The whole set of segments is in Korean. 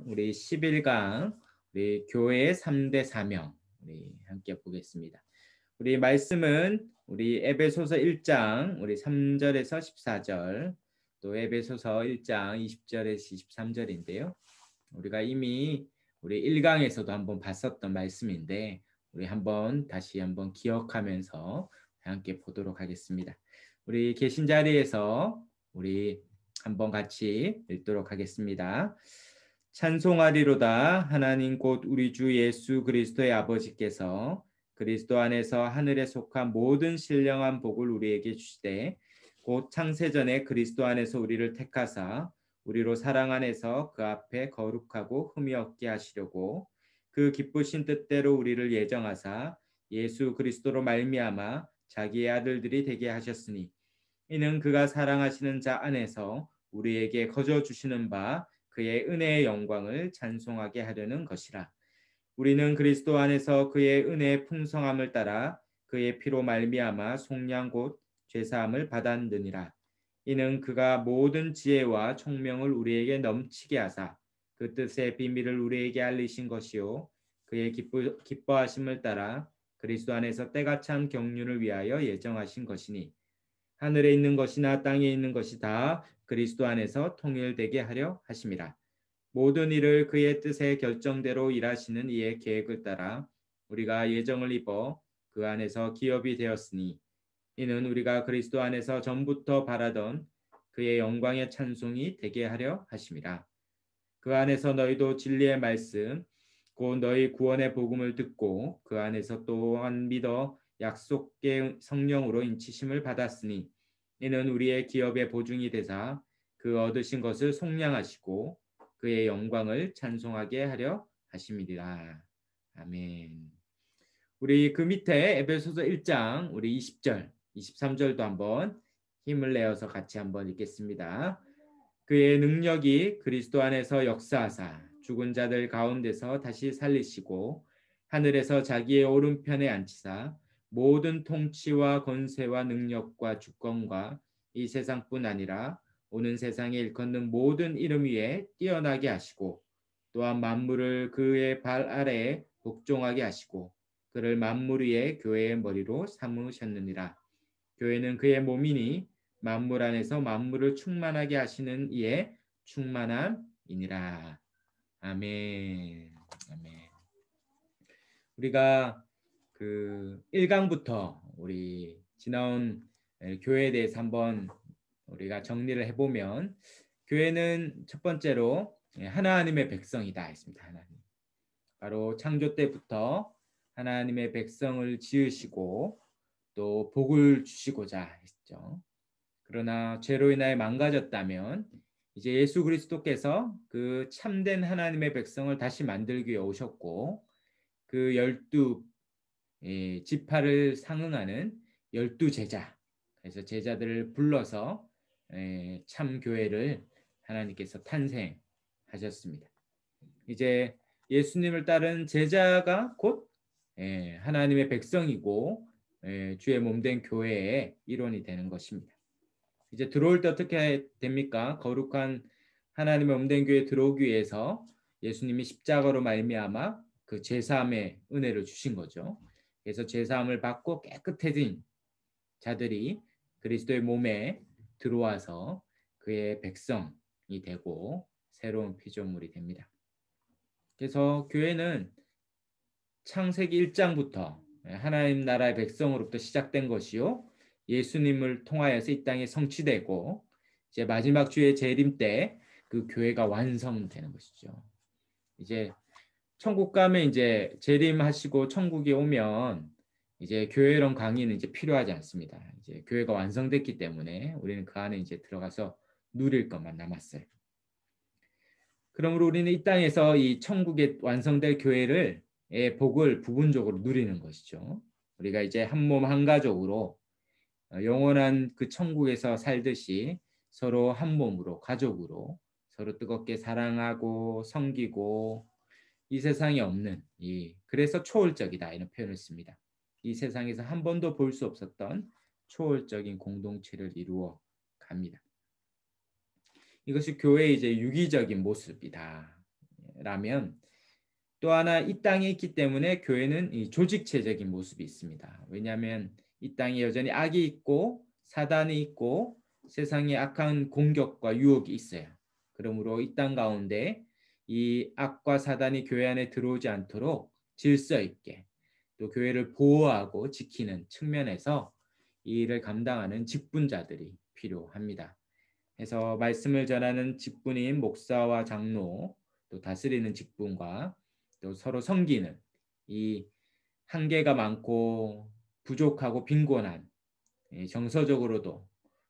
우리 11강 우리 교회의 3대 사명 우리 함께 보겠습니다. 우리 말씀은 우리 에베소서 1장 우리 3절에서 14절 또 에베소서 1장 20절에서 23절인데요. 우리가 이미 우리 1강에서도 한번 봤었던 말씀인데 우리 다시 한번 기억하면서 함께 보도록 하겠습니다. 우리 계신 자리에서 우리 한번 같이 읽도록 하겠습니다. 찬송하리로다 하나님 곧 우리 주 예수 그리스도의 아버지께서 그리스도 안에서 하늘에 속한 모든 신령한 복을 우리에게 주시되 곧 창세전에 그리스도 안에서 우리를 택하사 우리로 사랑 안에서 그 앞에 거룩하고 흠이 없게 하시려고 그 기쁘신 뜻대로 우리를 예정하사 예수 그리스도로 말미암아 자기의 아들들이 되게 하셨으니 이는 그가 사랑하시는 자 안에서 우리에게 거저 주시는 바 그의 은혜의 영광을 찬송하게 하려는 것이라. 우리는 그리스도 안에서 그의 은혜의 풍성함을 따라 그의 피로 말미암아 속량 곧 죄사함을 받았느니라. 이는 그가 모든 지혜와 총명을 우리에게 넘치게 하사 그 뜻의 비밀을 우리에게 알리신 것이요 그의 기뻐하심을 따라 그리스도 안에서 때가 참 경륜을 위하여 예정하신 것이니 하늘에 있는 것이나 땅에 있는 것이 다 그리스도 안에서 통일되게 하려 하심이라. 모든 일을 그의 뜻의 결정대로 일하시는 이의 계획을 따라 우리가 예정을 입어 그 안에서 기업이 되었으니 이는 우리가 그리스도 안에서 전부터 바라던 그의 영광의 찬송이 되게 하려 하심이라. 그 안에서 너희도 진리의 말씀 곧 너희 구원의 복음을 듣고 그 안에서 또한 믿어 약속의 성령으로 인치심을 받았으니 이는 우리의 기업의 보증이 되사 그 얻으신 것을 속량하시고 그의 영광을 찬송하게 하려 하심이니라. 아멘. 우리 그 밑에 에베소서 1장 우리 20절, 23절도 한번 힘을 내어서 같이 한번 읽겠습니다. 그의 능력이 그리스도 안에서 역사하사 죽은 자들 가운데서 다시 살리시고 하늘에서 자기의 오른편에 앉히사 모든 통치와 권세와 능력과 주권과 이 세상뿐 아니라 오는 세상에 일컫는 모든 이름 위에 뛰어나게 하시고 또한 만물을 그의 발 아래에 복종하게 하시고 그를 만물 위에 교회의 머리로 삼으셨느니라. 교회는 그의 몸이니 만물 안에서 만물을 충만하게 하시는 이의 충만함이니라. 아멘. 아멘. 우리가 그 1강부터 우리 지나온 교회에 대해서 한번 우리가 정리를 해보면 교회는 첫 번째로 하나님의 백성이다 했습니다. 하나님. 바로 창조 때부터 하나님의 백성을 지으시고 또 복을 주시고자 했죠. 그러나 죄로 인하여 망가졌다면 이제 예수 그리스도께서 그 참된 하나님의 백성을 다시 만들기 위해 오셨고 그 12 지파를 상응하는 12 제자, 그래서 제자들을 불러서 참 교회를 하나님께서 탄생하셨습니다. 이제 예수님을 따른 제자가 곧 하나님의 백성이고 주의 몸된 교회의 일원이 되는 것입니다. 이제 들어올 때 어떻게 됩니까? 거룩한 하나님의 몸된 교회에 들어오기 위해서 예수님이 십자가로 말미암아 그 제사함의 은혜를 주신 거죠. 그래서 제사함을 받고 깨끗해진 자들이 그리스도의 몸에 들어와서 그의 백성이 되고 새로운 피조물이 됩니다. 그래서 교회는 창세기 1장부터 하나님 나라의 백성으로부터 시작된 것이요. 예수님을 통하여서 이 땅에 성취되고 이제 마지막 주의 재림 때 그 교회가 완성되는 것이죠. 이제 천국 가면 이제 재림하시고 천국에 오면 이제 교회론 강의는 이제 필요하지 않습니다. 이제 교회가 완성됐기 때문에 우리는 그 안에 이제 들어가서 누릴 것만 남았어요. 그러므로 우리는 이 땅에서 이 천국에 완성될 교회를 복을 부분적으로 누리는 것이죠. 우리가 이제 한 몸 한 가족으로 영원한 그 천국에서 살듯이 서로 한 몸으로 가족으로 서로 뜨겁게 사랑하고 섬기고 이 세상에 없는 그래서 초월적이다 이런 표현을 씁니다. 이 세상에서 한 번도 볼 수 없었던 초월적인 공동체를 이루어 갑니다. 이것이 교회의 이제 유기적인 모습이다. 교회라면 또 하나 이 땅에 있기 때문에 교회는 이 조직체적인 모습이 있습니다. 왜냐하면 이 땅에 여전히 악이 있고 사단이 있고 세상에 악한 공격과 유혹이 있어요. 그러므로 이 땅 가운데 이 악과 사단이 교회 안에 들어오지 않도록 질서 있게 또 교회를 보호하고 지키는 측면에서 이 일을 감당하는 직분자들이 필요합니다. 그래서 말씀을 전하는 직분인 목사와 장로, 또 다스리는 직분과 또 서로 섬기는 이 한계가 많고 부족하고 빈곤한 정서적으로도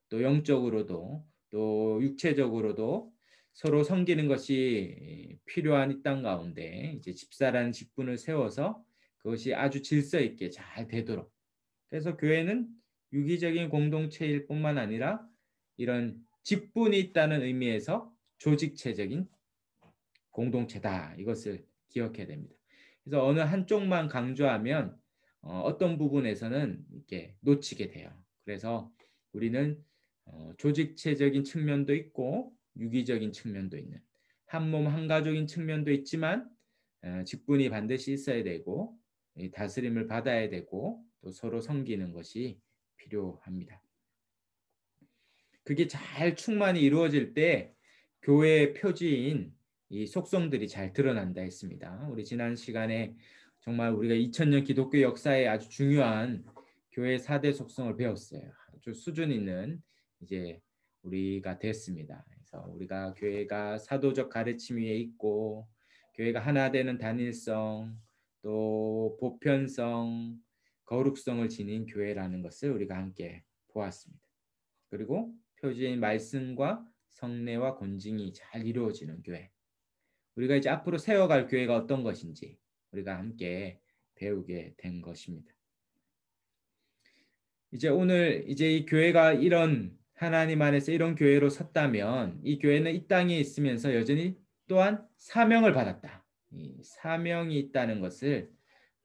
또 영적으로도 또 육체적으로도 서로 섬기는 것이 필요한 이 땅 가운데 이제 집사라는 직분을 세워서 그것이 아주 질서 있게 잘 되도록 그래서 교회는 유기적인 공동체일 뿐만 아니라 이런 직분이 있다는 의미에서 조직체적인 공동체다. 이것을 기억해야 됩니다. 그래서 어느 한쪽만 강조하면 어떤 부분에서는 이렇게 놓치게 돼요. 그래서 우리는 조직체적인 측면도 있고 유기적인 측면도 있는 한 몸 한 가족인 측면도 있지만 직분이 반드시 있어야 되고 다스림을 받아야 되고 또 서로 섬기는 것이 필요합니다. 그게 잘 충만히 이루어질 때 교회의 표지인 이 속성들이 잘 드러난다 했습니다. 우리 지난 시간에 정말 우리가 2000년 기독교 역사에 아주 중요한 교회 4대 속성을 배웠어요. 아주 수준 있는 이제 우리가 됐습니다. 그래서 우리가 교회가 사도적 가르침 위에 있고 교회가 하나 되는 단일성 또 보편성 거룩성을 지닌 교회라는 것을 우리가 함께 보았습니다. 그리고 표지인 말씀과 성례와 권징이 잘 이루어지는 교회. 우리가 이제 앞으로 세워갈 교회가 어떤 것인지 우리가 함께 배우게 된 것입니다. 이제 오늘 이제 이 교회가 이런 하나님 안에서 이런 교회로 섰다면 이 교회는 이 땅에 있으면서 여전히 또한 사명을 받았다. 이 사명이 있다는 것을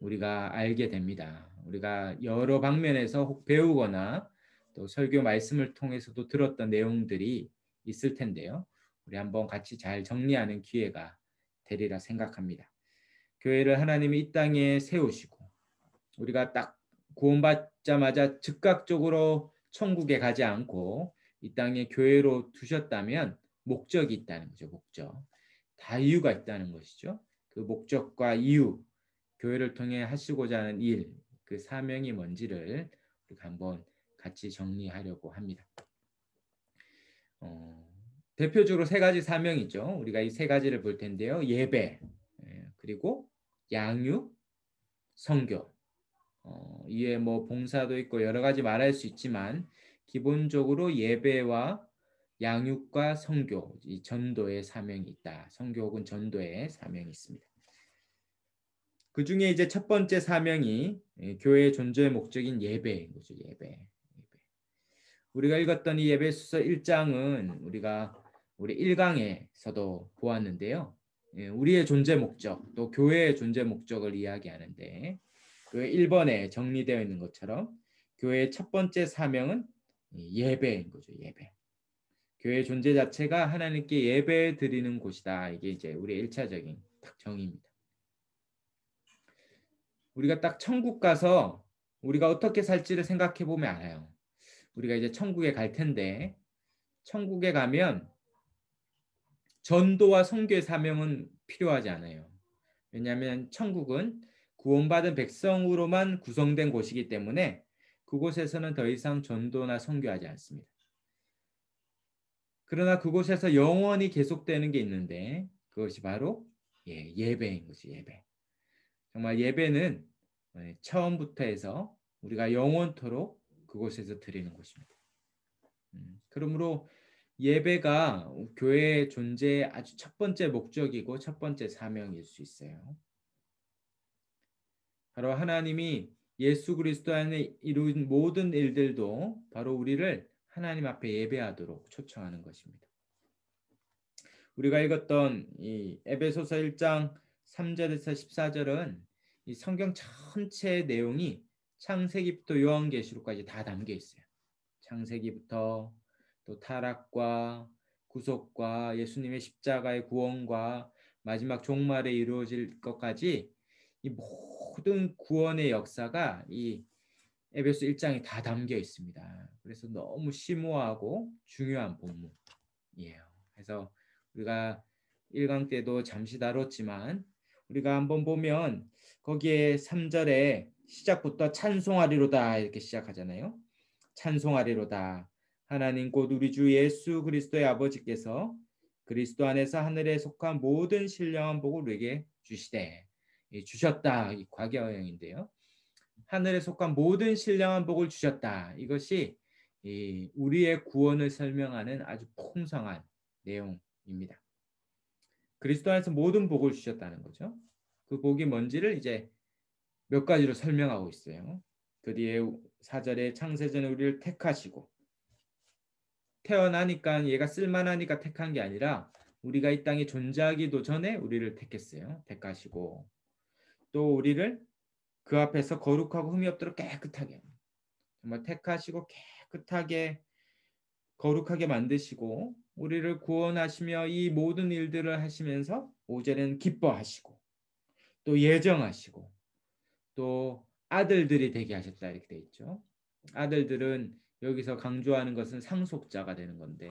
우리가 알게 됩니다. 우리가 여러 방면에서 혹 배우거나 또 설교 말씀을 통해서도 들었던 내용들이 있을 텐데요. 우리 한번 같이 잘 정리하는 기회가 되리라 생각합니다. 교회를 하나님이 이 땅에 세우시고 우리가 딱 구원받자마자 즉각적으로 천국에 가지 않고 이 땅에 교회로 두셨다면 목적이 있다는 거죠. 목적. 다 이유가 있다는 것이죠. 그 목적과 이유, 교회를 통해 하시고자 하는 일, 그 사명이 뭔지를 우리가 한번 같이 정리하려고 합니다. 대표적으로 세 가지 사명이 있죠. 우리가 이 세 가지를 볼 텐데요. 예배, 그리고 양육, 선교. 이에 뭐 봉사도 있고 여러 가지 말할 수 있지만 기본적으로 예배와 양육과 선교, 이 전도의 사명이 있다. 선교 혹은 전도의 사명이 있습니다. 그 중에 이제 첫 번째 사명이 교회의 존재의 목적인 예배인 거죠. 예배. 우리가 읽었던 이 예배서서 1장은 우리 1강에서도 보았는데요. 우리의 존재 목적, 또 교회의 존재 목적을 이야기하는데 그 1번에 정리되어 있는 것처럼 교회의 첫 번째 사명은 예배인 거죠. 예배. 교회의 존재 자체가 하나님께 예배 드리는 곳이다. 이게 이제 우리의 1차적인 딱 정의입니다. 우리가 딱 천국 가서 우리가 어떻게 살지를 생각해 보면 알아요. 우리가 이제 천국에 갈 텐데 천국에 가면 전도와 선교의 사명은 필요하지 않아요. 왜냐하면 천국은 구원받은 백성으로만 구성된 곳이기 때문에 그곳에서는 더 이상 전도나 선교하지 않습니다. 그러나 그곳에서 영원히 계속되는 게 있는데 그것이 바로 예배인 거죠. 예배. 정말 예배는 처음부터 해서 우리가 영원토록 그곳에서 드리는 것입니다. 그러므로 예배가 교회의 존재의 아주 첫 번째 목적이고 첫 번째 사명일 수 있어요. 바로 하나님이 예수 그리스도 안에 이룬 모든 일들도 바로 우리를 하나님 앞에 예배하도록 초청하는 것입니다. 우리가 읽었던 이 에베소서 1장 3절에서 14절은 이 성경 전체의 내용이 창세기부터 요한계시록까지 다 담겨 있어요. 창세기부터 또 타락과 구속과 예수님의 십자가의 구원과 마지막 종말에 이루어질 것까지 이 모든 구원의 역사가 이 에베소 1장에 다 담겨 있습니다. 그래서 너무 심오하고 중요한 본문이에요. 그래서 우리가 1강 때도 잠시 다뤘지만 우리가 한번 보면 거기에 3절에 시작부터 찬송하리로다 이렇게 시작하잖아요. 찬송하리로다. 하나님 곧 우리 주 예수 그리스도의 아버지께서 그리스도 안에서 하늘에 속한 모든 신령한 복을 우리에게 주시되 주셨다. 이 과거형인데요. 하늘에 속한 모든 신령한 복을 주셨다. 이것이 우리의 구원을 설명하는 아주 풍성한 내용입니다. 그리스도 안에서 모든 복을 주셨다는 거죠. 그 복이 뭔지를 이제 몇 가지로 설명하고 있어요. 그 뒤에 4절에 창세전에 우리를 택하시고 태어나니까 얘가 쓸만하니까 택한 게 아니라 우리가 이 땅에 존재하기도 전에 우리를 택했어요. 택하시고 또 우리를 그 앞에서 거룩하고 흠이 없도록 깨끗하게 정말 택하시고 깨끗하게 거룩하게 만드시고 우리를 구원하시며 이 모든 일들을 하시면서 5절에는 기뻐하시고 또 예정하시고 또 아들들이 되게 하셨다 이렇게 돼 있죠. 아들들은 여기서 강조하는 것은 상속자가 되는 건데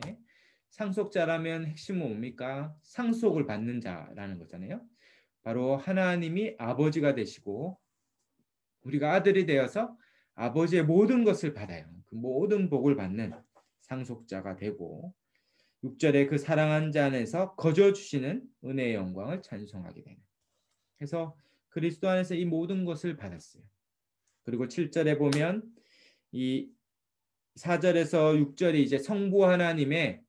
상속자라면 핵심은 뭡니까? 상속을 받는 자라는 거잖아요. 바로 하나님이 아버지가 되시고 우리가 아들이 되어서 아버지의 모든 것을 받아요. 그 모든 복을 받는 상속자가 되고 6절에 그 사랑한 자 안에서 거저 주시는 은혜의 영광을 찬송하게 되는. 그래서 그리스도 안에서 이 모든 것을 받았어요. 그리고 7절에 보면 이 4절에서 6절이 이제 성부 하나님의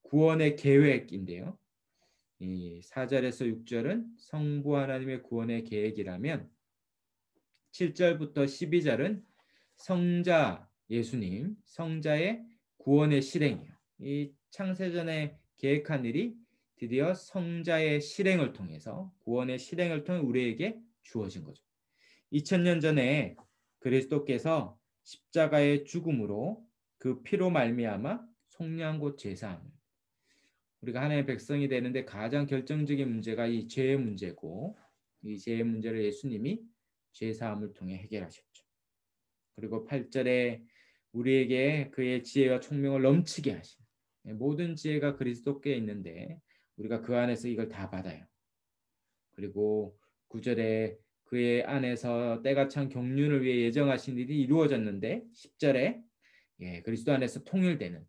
구원의 계획인데요. 이 4절에서 6절은 성부 하나님의 구원의 계획이라면 7절부터 12절은 성자 예수님, 성자의 구원의 실행이에요. 이 창세전에 계획한 일이 드디어 성자의 실행을 통해서 구원의 실행을 통해 우리에게 주어진 거죠. 2000년 전에 그리스도께서 십자가의 죽음으로 그 피로 말미암아 속량곧 제사함. 우리가 하나님의 백성이 되는데 가장 결정적인 문제가 이 죄의 문제고 이 죄의 문제를 예수님이 죄사함을 통해 해결하셨죠. 그리고 8절에 우리에게 그의 지혜와 총명을 넘치게 하신 모든 지혜가 그리스도께 있는데 우리가 그 안에서 이걸 다 받아요. 그리고 9절에 그의 안에서 때가 찬 경륜을 위해 예정하신 일이 이루어졌는데 10절에 그리스도 안에서 통일되는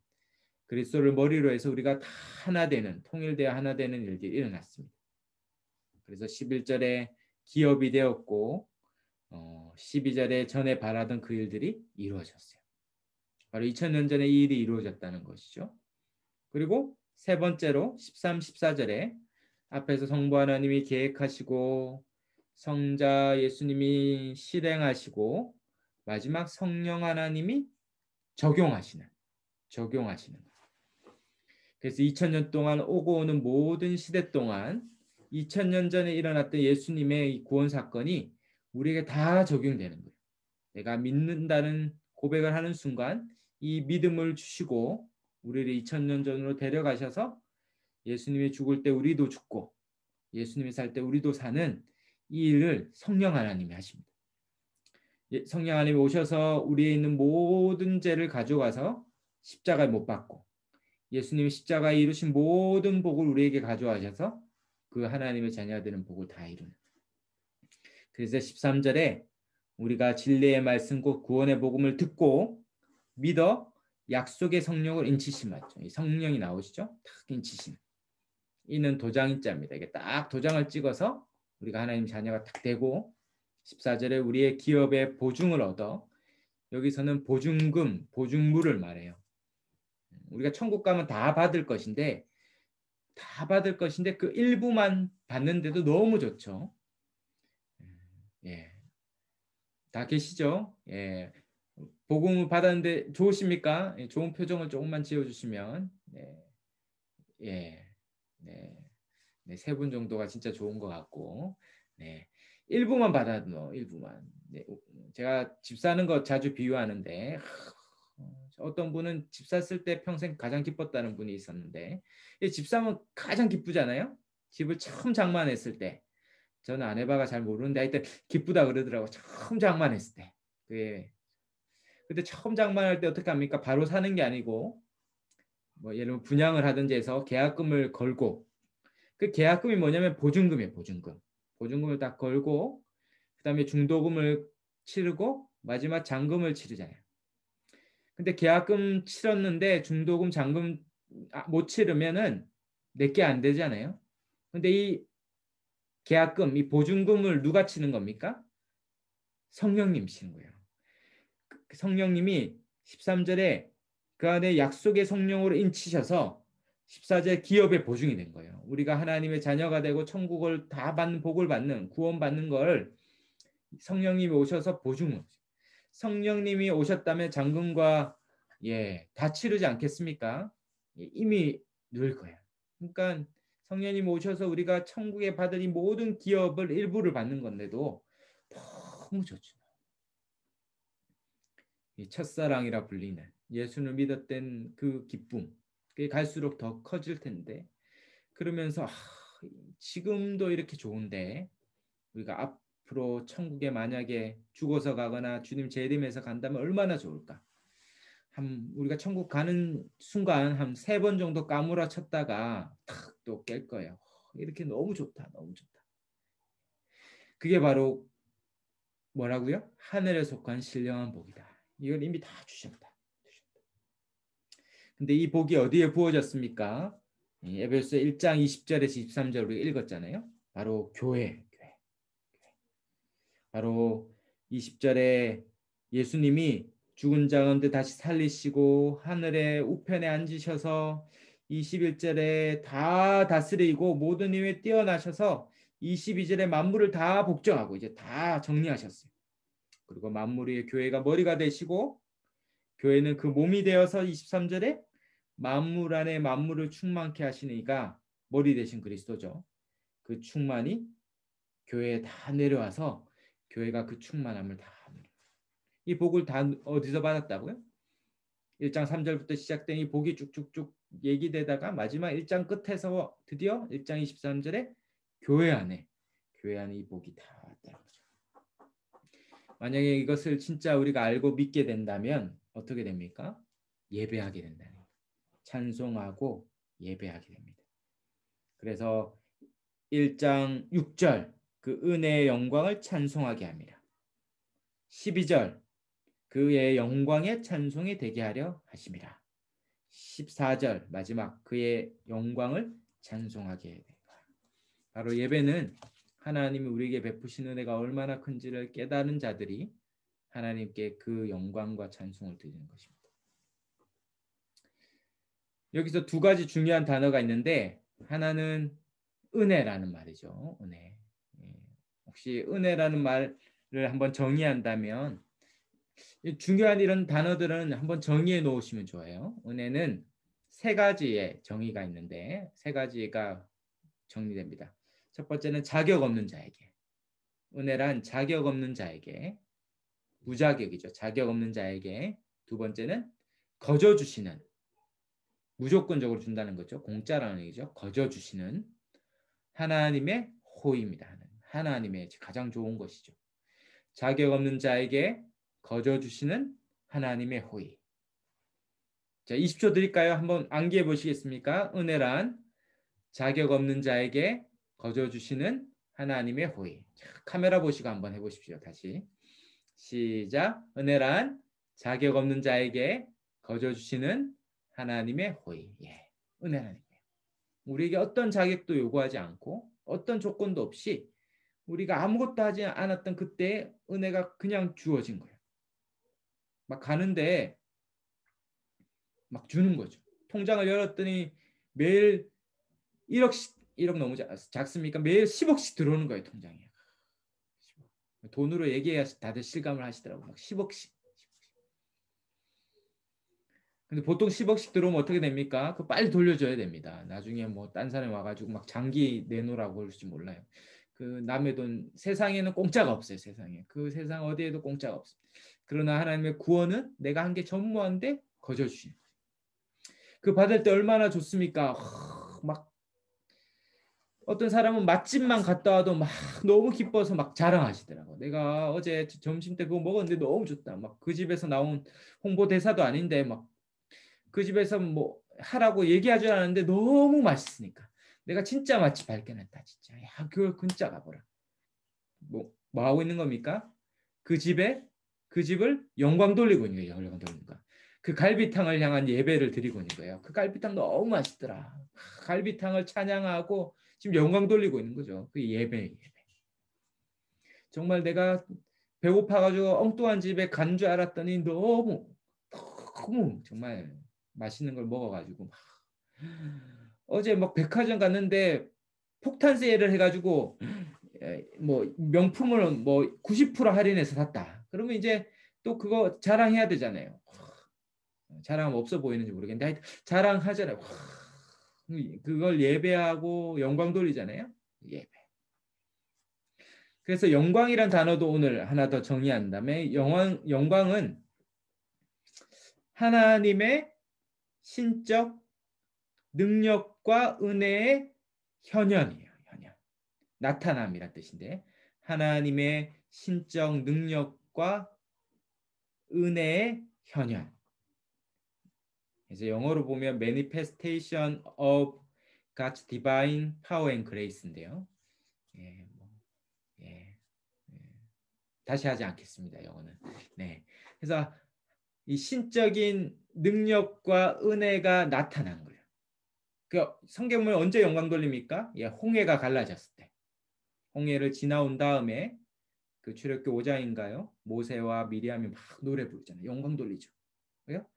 그리스도를 머리로 해서 우리가 다 하나 되는 통일되어 하나 되는 일들이 일어났습니다. 그래서 11절에 기업이 되었고 12절에 전에 바라던 그 일들이 이루어졌어요. 바로 2000년 전에 이 일이 이루어졌다는 것이죠. 그리고 세 번째로 13, 14절에 앞에서 성부 하나님이 계획하시고 성자 예수님이 실행하시고 마지막 성령 하나님이 적용하시는 그래서 2000년 동안 오고 오는 모든 시대 동안 2000년 전에 일어났던 예수님의 이 구원 사건이 우리에게 다 적용되는 거예요. 내가 믿는다는 고백을 하는 순간 이 믿음을 주시고 우리를 2000년 전으로 데려가셔서 예수님이 죽을 때 우리도 죽고 예수님이 살 때 우리도 사는 이 일을 성령 하나님이 하십니다. 성령 하나님이 오셔서 우리에 있는 모든 죄를 가져가서 십자가에 못 박고 예수님이 십자가에 이루신 모든 복을 우리에게 가져가셔서 그 하나님의 자녀되는 복을 다 이루는. 그래서 13절에 우리가 진리의 말씀 곧 구원의 복음을 듣고 믿어 약속의 성령을 인치심하죠. 이 성령이 나오시죠. 딱 인치심. 이는 도장인자입니다. 이게 딱 도장을 찍어서 우리가 하나님 자녀가 딱 되고 14절에 우리의 기업의 보증을 얻어 여기서는 보증금, 보증물을 말해요. 우리가 천국 가면 다 받을 것인데 그 일부만 받는데도 너무 좋죠. 예. 다 계시죠? 예. 복음을 받았는데 좋으십니까? 예, 좋은 표정을 조금만 지어주시면 네. 예. 네. 네, 세 분 정도가 진짜 좋은 것 같고 네. 일부만 받아도 일부만 네. 제가 집 사는 거 자주 비유하는데 어떤 분은 집 샀을 때 평생 가장 기뻤다는 분이 있었는데 집 사면 가장 기쁘잖아요. 집을 처음 장만했을 때, 저는 아내바가 잘 모르는데 하여튼 기쁘다 그러더라고. 처음 장만했을 때. 예. 근데 처음 장만할 때 어떻게 합니까? 바로 사는 게 아니고 뭐 예를 들면 분양을 하든지 해서 계약금을 걸고, 그 계약금이 뭐냐면 보증금이에요. 보증금. 보증금을 딱 걸고 그다음에 중도금을 치르고 마지막 잔금을 치르잖아요. 근데 계약금 치렀는데 중도금 잔금 못 치르면은 내게 안 되잖아요. 근데 이 계약금, 이 보증금을 누가 치는 겁니까? 성령님 치는 거예요. 성령님이 13절에 그 안에 약속의 성령으로 인치셔서 14절 기업의 보증이 된 거예요. 우리가 하나님의 자녀가 되고 천국을 다 받는, 복을 받는, 구원받는 걸 성령님이 오셔서 보증을. 성령님이 오셨다면 잔금과 다 치르지 않겠습니까? 이미 늘 거예요. 그러니까 성령님 오셔서 우리가 천국에 받을 이 모든 기업을 일부를 받는 건데도 너무 좋죠. 이 첫사랑이라 불리는 예수를 믿었던 그 기쁨, 그게 갈수록 더 커질 텐데, 그러면서 지금도 이렇게 좋은데 우리가 앞으로 천국에 만약에 죽어서 가거나 주님 재림해서 간다면 얼마나 좋을까? 우리가 천국 가는 순간 한 3번 정도 까무라쳤다가 탁 또 깰 거예요. 이렇게 너무 좋다, 너무 좋다. 그게 바로 뭐라고요? 하늘에 속한 신령한 복이다. 이걸 이미 다 주셨다. 근데 이 복이 어디에 부어졌습니까? 에베소 1장 20절에서 23절 우리가 읽었잖아요. 바로 교회. 바로 20절에 예수님이 죽은 자 가운데 다시 살리시고 하늘의 우편에 앉으셔서 21절에 다 다스리고 모든 힘에 뛰어나셔서 22절에 만물을 다 복종하고 이제 다 정리하셨어요. 그리고 만물의 교회가 머리가 되시고 교회는 그 몸이 되어서 23절에 만물 안에 만물을 충만케 하시니까 머리 되신 그리스도죠. 그 충만이 교회에 다 내려와서 교회가 그 충만함을 다 누려요. 이 복을 다 어디서 받았다고요? 1장 3절부터 시작된 이 복이 쭉쭉쭉 얘기되다가 마지막 1장 끝에서 드디어 1장 23절에 교회 안에 이 복이 다 왔다는 거죠. 만약에 이것을 진짜 우리가 알고 믿게 된다면 어떻게 됩니까? 예배하게 된다는 거예요. 찬송하고 예배하게 됩니다. 그래서 1장 6절 그 은혜의 영광을 찬송하게 합니다. 12절 그의 영광의 찬송이 되게 하려 하심이라. 14절 마지막 그의 영광을 찬송하게 됩니다. 바로 예배는 하나님이 우리에게 베푸신 은혜가 얼마나 큰지를 깨달은 자들이 하나님께 그 영광과 찬송을 드리는 것입니다. 여기서 두 가지 중요한 단어가 있는데 하나는 은혜라는 말이죠. 은혜. 혹시 은혜라는 말을 한번 정의한다면 중요한 이런 단어들은 한번 정의해 놓으시면 좋아요. 은혜는 세 가지의 정의가 있는데 세 가지가 정리됩니다. 첫 번째는 자격 없는 자에게. 은혜란 자격 없는 자에게, 무자격이죠. 자격 없는 자에게. 두 번째는 거저 주시는, 무조건적으로 준다는 거죠. 공짜라는 얘기죠. 거저 주시는 하나님의 호의입니다. 하나님의 가장 좋은 것이죠. 자격 없는 자에게 거저 주시는 하나님의 호의. 자, 20초 드릴까요? 한번 암기해 보시겠습니까? 은혜란 자격 없는 자에게 거저 주시는 하나님의 호의. 자, 카메라 보시고 한번 해보십시오. 다시 시작. 은혜란 자격 없는 자에게 거저 주시는 하나님의 호의. 은혜라는 거예요. 우리에게 어떤 자격도 요구하지 않고 어떤 조건도 없이 우리가 아무것도 하지 않았던 그때 은혜가 그냥 주어진 거예요. 막 가는데 막 주는 거죠. 통장을 열었더니 매일 1억씩, 1억 너무 작습니까? 매일 10억씩 들어오는 거예요, 통장에. 돈으로 얘기해야 다들 실감을 하시더라고요. 막 10억씩. 근데 보통 10억씩 들어오면 어떻게 됩니까? 그 빨리 돌려줘야 됩니다. 나중에 뭐 딴 사람이 와가지고 막 장기 내놓으라고 그럴지 몰라요. 그 남의 돈, 세상에는 공짜가 없어요. 세상에. 그 세상 어디에도 공짜가 없습니다. 그러나 하나님의 구원은 내가 한 게 전무한데 거저 주시는 거예요. 그 받을 때 얼마나 좋습니까? 막 어떤 사람은 맛집만 갔다 와도 막 너무 기뻐서 막 자랑하시더라고. 내가 어제 점심 때 그거 먹었는데 너무 좋다. 막 그 집에서 나온 홍보대사도 아닌데 막 그 집에서 뭐 하라고 얘기하지 않았는데 너무 맛있으니까. 내가 진짜 맛집 발견했다. 진짜. 야, 그걸 진짜 가보라. 뭐 하고 있는 겁니까? 그 집에 그 집을 영광 돌리고 있는 거예요. 영광 돌리는 거. 그 갈비탕을 향한 예배를 드리고 있는 거예요. 그 갈비탕 너무 맛있더라. 갈비탕을 찬양하고 지금 영광 돌리고 있는 거죠. 그 예배. 정말 내가 배고파가지고 엉뚱한 집에 간 줄 알았더니 너무 정말 맛있는 걸 먹어가지고 어제 막 백화점 갔는데 폭탄 세일을 해가지고 뭐 명품을 뭐 90% 할인해서 샀다. 그러면 이제 또 그거 자랑해야 되잖아요. 자랑하면 없어 보이는지 모르겠는데 하여튼 자랑하잖아요. 그걸 예배하고 영광 돌리잖아요. 예배. 그래서 영광이란 단어도 오늘 하나 더 정의한 다음에 영광은 하나님의 신적 능력과 은혜의 현현이에요. 현현. 나타남이란 뜻인데 하나님의 신적 능력과 은혜의 현현. 그래서 영어로 보면 manifestation of God's divine power and grace인데요. 예, 예, 예. 다시 하지 않겠습니다. 영어는. 네. 그래서 이 신적인 능력과 은혜가 나타난 거예요. 그 성경을 언제 영광 돌립니까? 예, 홍해가 갈라졌을 때. 홍해를 지나온 다음에 그 출애굽기 5장인가요? 모세와 미리암이 막 노래 부르잖아요. 영광 돌리죠. 왜요?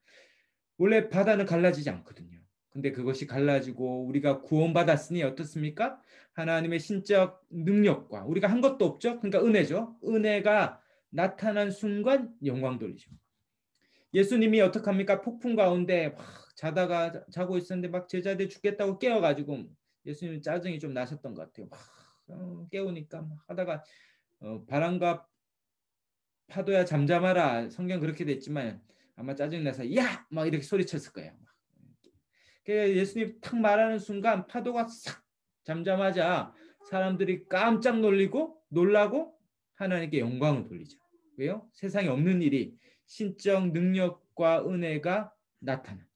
원래 바다는 갈라지지 않거든요. 근데 그것이 갈라지고 우리가 구원받았으니 어떻습니까? 하나님의 신적 능력과 우리가 한 것도 없죠. 그러니까 은혜죠. 은혜가 나타난 순간 영광 돌리죠. 예수님이 어떡합니까? 폭풍 가운데 막 자고 있었는데 막 제자들 죽겠다고 깨워가지고 예수님 짜증이 좀 나셨던 것 같아요. 막 깨우니까 막 하다가 바람과 파도야 잠잠하라. 성경 그렇게 됐지만 아마 짜증나서 야! 막 이렇게 소리쳤을 거예요. 예수님 탁 말하는 순간 파도가 싹 잠잠하자 사람들이 깜짝 놀라고 하나님께 영광을 돌리죠. 왜요? 세상에 없는 일이 신적 능력과 은혜가 나타나.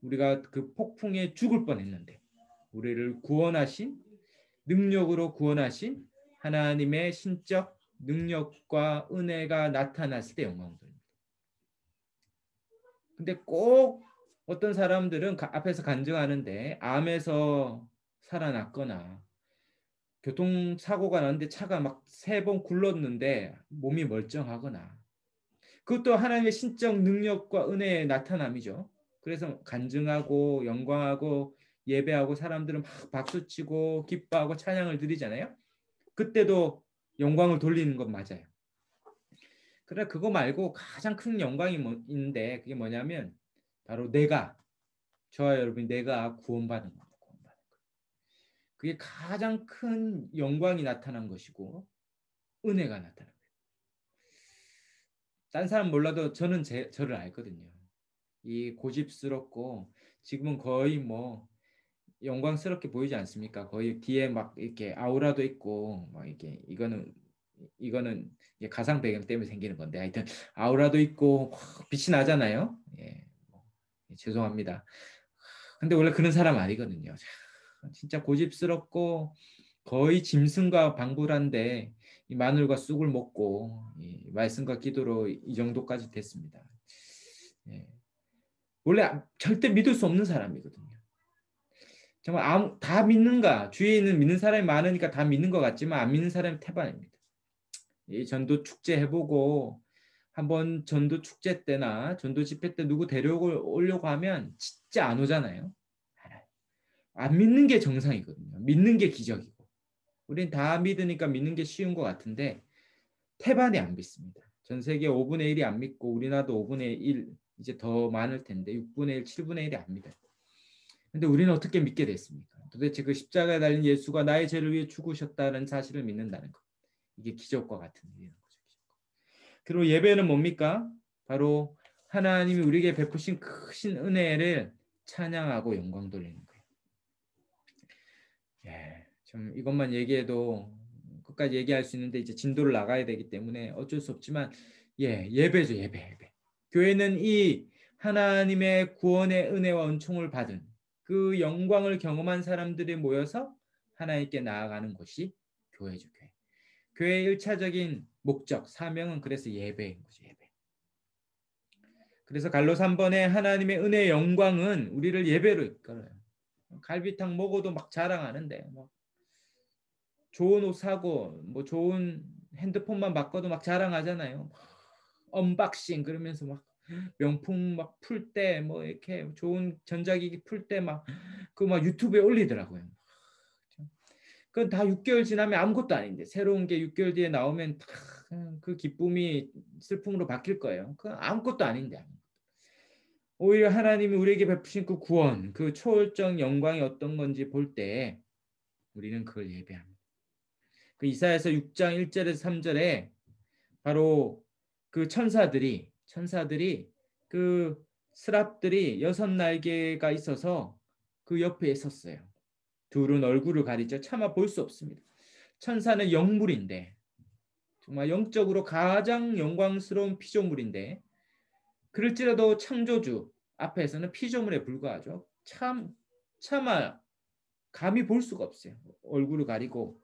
우리가 그 폭풍에 죽을 뻔했는데 우리를 구원하신 능력으로 구원하신 하나님의 신적 능력과 은혜가 나타났을 때 영광을 돌립니다. 근데 꼭 어떤 사람들은 앞에서 간증하는데 암에서 살아났거나 교통사고가 났는데 차가 막 3번 굴렀는데 몸이 멀쩡하거나 그것도 하나님의 신적 능력과 은혜의 나타남이죠. 그래서 간증하고 영광하고 예배하고 사람들은 막 박수치고 기뻐하고 찬양을 드리잖아요. 그때도 영광을 돌리는 건 맞아요. 그래 그거 말고 가장 큰 영광이 있는데 그게 뭐냐면 바로 저와 여러분이 내가 구원받은 겁니다. 그게 가장 큰 영광이 나타난 것이고 은혜가 나타난 거예요. 딴 사람 몰라도 저는 저를 알거든요. 이 고집스럽고 지금은 거의 뭐 영광스럽게 보이지 않습니까? 거의 뒤에 막 이렇게 아우라도 있고 막 이게 이거는 가상 배경 때문에 생기는 건데 하여튼 아우라도 있고 빛이 나잖아요. 예, 죄송합니다. 근데 원래 그런 사람 아니거든요. 진짜 고집스럽고 거의 짐승과 방불한데 이 마늘과 쑥을 먹고 이 말씀과 기도로 이 정도까지 됐습니다. 예. 원래 절대 믿을 수 없는 사람이거든요. 정말 다 믿는가? 주위에 있는 믿는 사람이 많으니까 다 믿는 것 같지만 안 믿는 사람이 태반입니다. 이 전도 축제 해보고 한번 전도 축제 때나 전도 집회 때 누구 데려오려고 하면 진짜 안 오잖아요. 안 믿는 게 정상이거든요. 믿는 게 기적이고. 우린 다 믿으니까 믿는 게 쉬운 것 같은데 태반이 안 믿습니다. 전 세계 5분의 1이 안 믿고 우리나라도 5분의 1 이제 더 많을 텐데 6분의 1, 7분의 1이 안 믿어요. 근데 우리는 어떻게 믿게 됐습니까? 도대체 그 십자가에 달린 예수가 나의 죄를 위해 죽으셨다는 사실을 믿는다는 것. 이게 기적과 같은 일이라는 거죠. 그리고 예배는 뭡니까? 바로 하나님이 우리에게 베푸신 크신 은혜를 찬양하고 영광 돌리는 거예요. 예, 좀 이것만 얘기해도 끝까지 얘기할 수 있는데 이제 진도를 나가야 되기 때문에 어쩔 수 없지만 예배죠. 예배. 교회는 이 하나님의 구원의 은혜와 은총을 받은 그 영광을 경험한 사람들이 모여서 하나님께 나아가는 곳이 교회죠. 교회. 교회의 1차적인 목적, 사명은 그래서 예배인 거죠. 예배. 그래서 갈로 3번에 하나님의 은혜의 영광은 우리를 예배로 이끌어요. 갈비탕 먹어도 막 자랑하는데 뭐 좋은 옷 사고 뭐 좋은 핸드폰만 바꿔도 막 자랑하잖아요. 막 언박싱 그러면서 막 명품 막 풀 때 뭐 이렇게 좋은 전자기기 풀 때 막 그 막 유튜브에 올리더라고요. 그건 다 6개월 지나면 아무것도 아닌데 새로운 게 6개월 뒤에 나오면 그 기쁨이 슬픔으로 바뀔 거예요. 그건 아무것도 아닌데. 오히려 하나님이 우리에게 베푸신 그 구원, 그 초월적 영광이 어떤 건지 볼 때 우리는 그걸 예배합니다. 그 이사야서 6장 1절에서 3절에 바로 그 천사들이 그 스랍들이 6날개가 있어서 그 옆에 섰어요. 둘은 얼굴을 가리죠. 차마 볼 수 없습니다. 천사는 영물인데 정말 영적으로 가장 영광스러운 피조물인데 그럴지라도 창조주 앞에서는 피조물에 불과하죠. 차마 감히 볼 수가 없어요. 얼굴을 가리고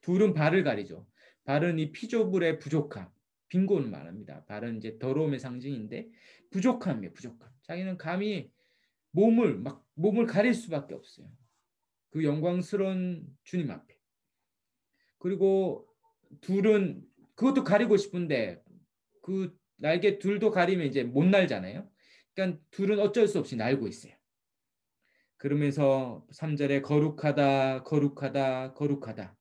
둘은 발을 가리죠. 발은 이 피조물의 부족함, 빈곤을 말합니다. 발은 이제 더러움의 상징인데 부족함이에요. 부족함. 자기는 감히 몸을 가릴 수밖에 없어요. 그 영광스러운 주님 앞에. 그리고 둘은 그것도 가리고 싶은데 그 날개 둘도 가리면 이제 못 날잖아요. 그러니까 둘은 어쩔 수 없이 날고 있어요. 그러면서 3절에 거룩하다 거룩하다 거룩하다.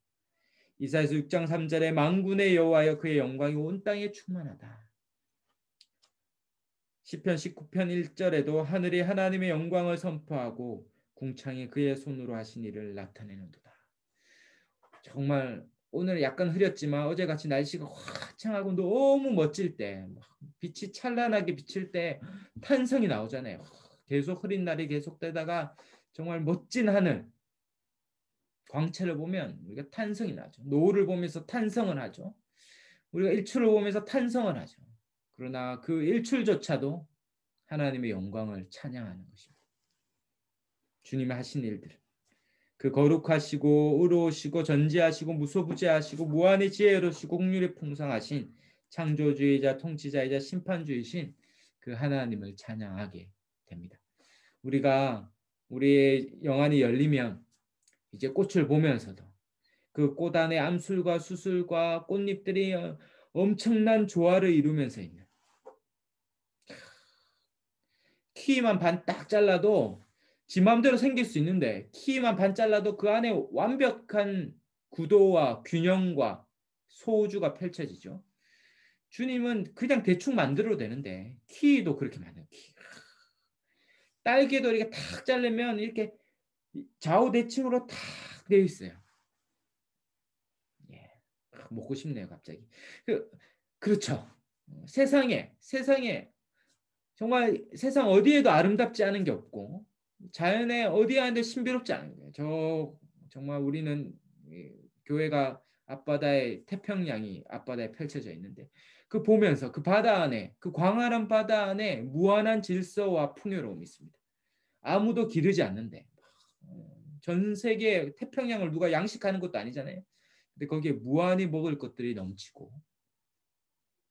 이사야서 6장 3절에 만군의 여호와여 그의 영광이 온 땅에 충만하다. 시편 19편 1절에도 하늘이 하나님의 영광을 선포하고 궁창이 그의 손으로 하신 일을 나타내는도다. 정말 오늘 약간 흐렸지만 어제같이 날씨가 화창하고 너무 멋질 때 빛이 찬란하게 비칠 때 탄성이 나오잖아요. 계속 흐린 날이 계속되다가 정말 멋진 하늘 광채를 보면 우리가 탄성이 나죠. 노을을 보면서 탄성을 하죠. 우리가 일출을 보면서 탄성을 하죠. 그러나 그 일출조차도 하나님의 영광을 찬양하는 것입니다. 주님이 하신 일들. 그 거룩하시고 의로우시고 전지하시고 무소부재하시고 무한히 지혜로우시고 공률이 풍성하신 창조주의자 통치자이자 심판주이신 그 하나님을 찬양하게 됩니다. 우리가 우리의 영안이 열리면 이제 꽃을 보면서도 그 꽃 안에 암술과 수술과 꽃잎들이 엄청난 조화를 이루면서 있는 키만 반 딱 잘라도 지 마음대로 생길 수 있는데 키만 반 잘라도 그 안에 완벽한 구도와 균형과 소우주가 펼쳐지죠. 주님은 그냥 대충 만들어도 되는데 키도 그렇게 만들어요. 키. 딸기도 이렇게 탁 자르면 이렇게 좌우대칭으로 탁 되어 있어요. 예. 먹고 싶네요, 갑자기. 그렇죠. 세상에 정말 세상 어디에도 아름답지 않은 게 없고 자연에 어디 하는데 신비롭지 않은 거예요. 정말 우리는 교회가 앞바다에 태평양이 앞바다에 펼쳐져 있는데 그 보면서 그 바다 안에 그 광활한 바다 안에 무한한 질서와 풍요로움이 있습니다. 아무도 기르지 않는데 전 세계 태평양을 누가 양식하는 것도 아니잖아요. 근데 거기에 무한히 먹을 것들이 넘치고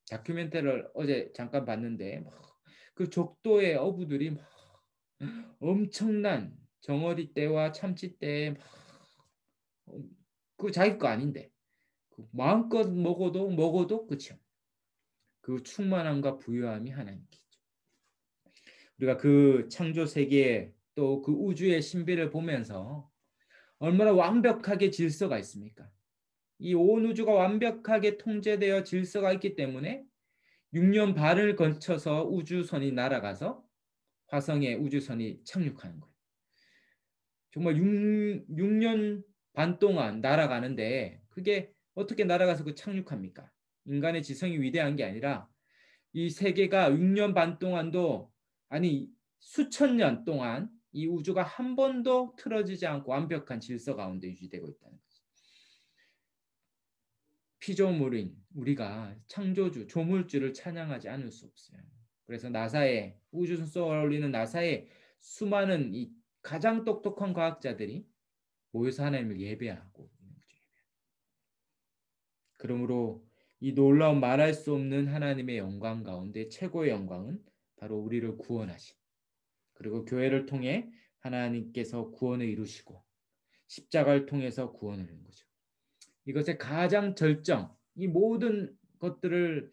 다큐멘터리를 어제 잠깐 봤는데 그 적도의 어부들이 엄청난 정어리 떼와 참치 떼 그 자기 거 아닌데 마음껏 먹어도 그치. 그 충만함과 부유함이 하나님께 있죠. 우리가 그 창조 세계 또 그 우주의 신비를 보면서 얼마나 완벽하게 질서가 있습니까? 이 온 우주가 완벽하게 통제되어 질서가 있기 때문에 6년 반을 거쳐서 우주선이 날아가서 화성에 우주선이 착륙하는 거예요. 정말 6년 반 동안 날아가는데 그게 어떻게 날아가서 그 착륙합니까? 인간의 지성이 위대한 게 아니라 이 세계가 6년 반 동안도 아니 수천 년 동안 이 우주가 한 번도 틀어지지 않고 완벽한 질서 가운데 유지되고 있다는 거죠. 피조물인 우리가 창조주, 조물주를 찬양하지 않을 수 없어요. 그래서 나사에 우주 쏘아 올리는 나사에 수많은 이 가장 똑똑한 과학자들이 모여서 하나님을 예배하고 있는 거죠. 그러므로 이 놀라운 말할 수 없는 하나님의 영광 가운데 최고의 영광은 바로 우리를 구원하신, 그리고 교회를 통해 하나님께서 구원을 이루시고 십자가를 통해서 구원을 이룬 거죠. 이것의 가장 절정, 이 모든 것들을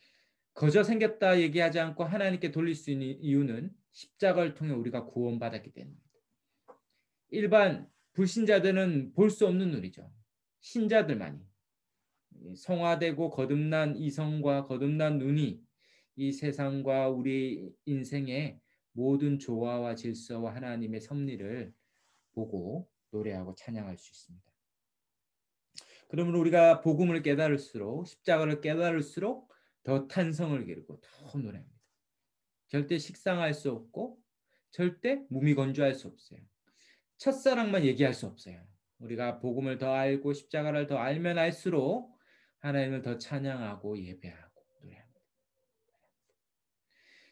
거저 생겼다 얘기하지 않고 하나님께 돌릴 수 있는 이유는 십자가를 통해 우리가 구원받았기 때문입니다. 일반 불신자들은 볼 수 없는 눈이죠. 신자들만이. 성화되고 거듭난 이성과 거듭난 눈이 이 세상과 우리 인생의 모든 조화와 질서와 하나님의 섭리를 보고 노래하고 찬양할 수 있습니다. 그러므로 우리가 복음을 깨달을수록, 십자가를 깨달을수록 더 탄성을 기르고 더 노래합니다. 절대 식상할 수 없고 절대 무미건조할 수 없어요. 첫사랑만 얘기할 수 없어요. 우리가 복음을 더 알고 십자가를 더 알면 알수록 하나님을 더 찬양하고 예배하고 노래합니다.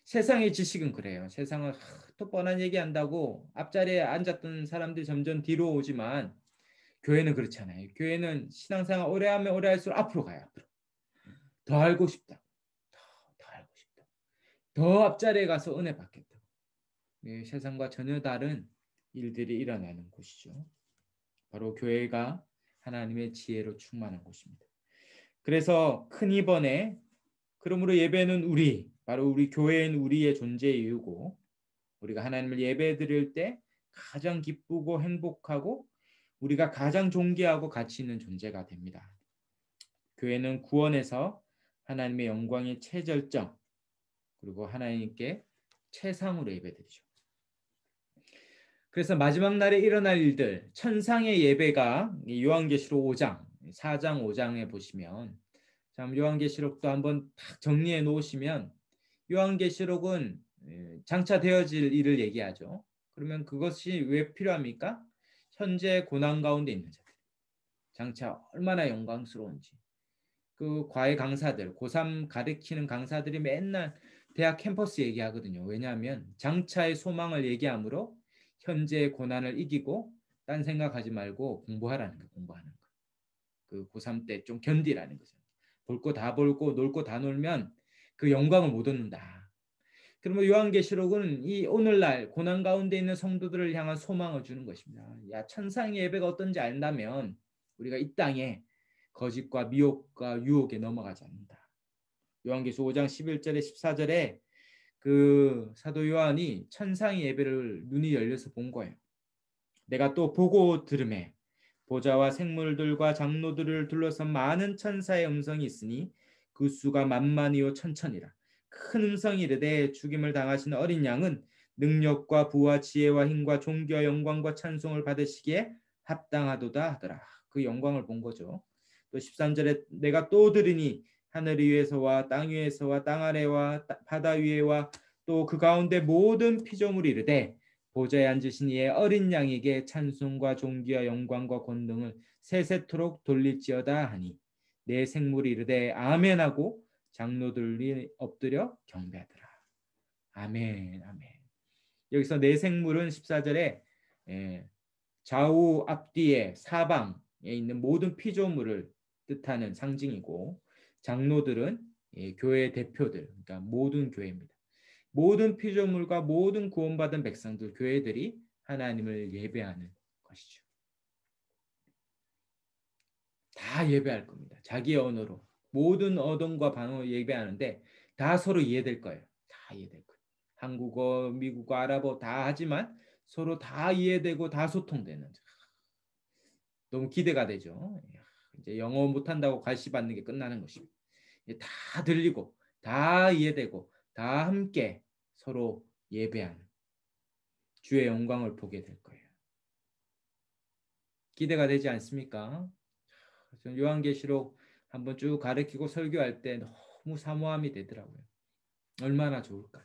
세상의 지식은 그래요. 세상은 또 뻔한 얘기한다고 앞자리에 앉았던 사람들이 점점 뒤로 오지만 교회는 그렇지 않아요. 교회는 신앙생활 오래 하면 오래 할수록 앞으로 가요. 앞으로. 더 알고 싶다. 더 알고 싶다. 더 앞자리에 가서 은혜 받겠다. 네, 세상과 전혀 다른 일들이 일어나는 곳이죠. 바로 교회가 하나님의 지혜로 충만한 곳입니다. 그래서 큰 이번에 그러므로 예배는 우리, 바로 우리 교회인 우리의 존재의 이유고, 우리가 하나님을 예배 드릴 때 가장 기쁘고 행복하고 우리가 가장 존귀하고 가치 있는 존재가 됩니다. 교회는 구원에서 하나님의 영광의 최절정, 그리고 하나님께 최상으로 예배드리죠. 그래서 마지막 날에 일어날 일들, 천상의 예배가 요한계시록 5장, 4장, 5장에 보시면, 참 요한계시록도 한번 딱 정리해 놓으시면, 요한계시록은 장차 되어질 일을 얘기하죠. 그러면 그것이 왜 필요합니까? 현재 고난 가운데 있는 자들, 장차 얼마나 영광스러운지. 그 과외 강사들, 고3 가르치는 강사들이 맨날 대학 캠퍼스 얘기하거든요. 왜냐하면 장차의 소망을 얘기하므로 현재의 고난을 이기고 딴 생각하지 말고 공부하라는 거예요. 공부하는 거. 그 고3 때 좀 견디라는 거죠. 볼 거 다 볼고 놀 거 다 놀면 그 영광을 못 얻는다. 그러면 요한계시록은 이 오늘날 고난 가운데 있는 성도들을 향한 소망을 주는 것입니다. 야, 천상의 예배가 어떤지 안다면 우리가 이 땅에 거짓과 미혹과 유혹에 넘어가지 않는다. 요한계시록 5장 11절에 14절에 그 사도 요한이 천상의 예배를 눈이 열려서 본 거예요. 내가 또 보고 들으매 보좌와 생물들과 장로들을 둘러싼 많은 천사의 음성이 있으니 그 수가 만만이요 천천이라. 큰 음성이 이르되 죽임을 당하신 어린 양은 능력과 부와 지혜와 힘과 존귀와 영광과 찬송을 받으시기에 합당하도다 하더라. 그 영광을 본 거죠. 또 13절에 내가 또 들으니 하늘 위에서와 땅 위에서와 땅 아래와 바다 위에와 또 그 가운데 모든 피조물이 이르되 보좌에 앉으신 이의 어린 양에게 찬송과 존귀와 영광과 권능을 세세토록 돌릴지어다 하니 내 생물이 이르되 아멘하고 장로들이 엎드려 경배하더라. 아멘, 아멘. 여기서 내 생물은 14절에 좌우 앞뒤에 사방에 있는 모든 피조물을 뜻하는 상징이고, 장로들은 교회의 대표들, 그러니까 모든 교회입니다. 모든 피조물과 모든 구원받은 백성들, 교회들이 하나님을 예배하는 것이죠. 다 예배할 겁니다. 자기의 언어로. 모든 어동과 반어로 예배하는데 다 서로 이해될 거예요. 다 이해될 거예요. 한국어, 미국어, 아랍어 다 하지만 서로 다 이해되고 다 소통되는. 너무 기대가 되죠. 이제 영어 못한다고 과시받는 게 끝나는 것입니다. 다 들리고 다 이해되고 다 함께 서로 예배하는 주의 영광을 보게 될 거예요. 기대가 되지 않습니까? 요한계시록 한번 쭉 가르치고 설교할 때 너무 사모함이 되더라고요. 얼마나 좋을까.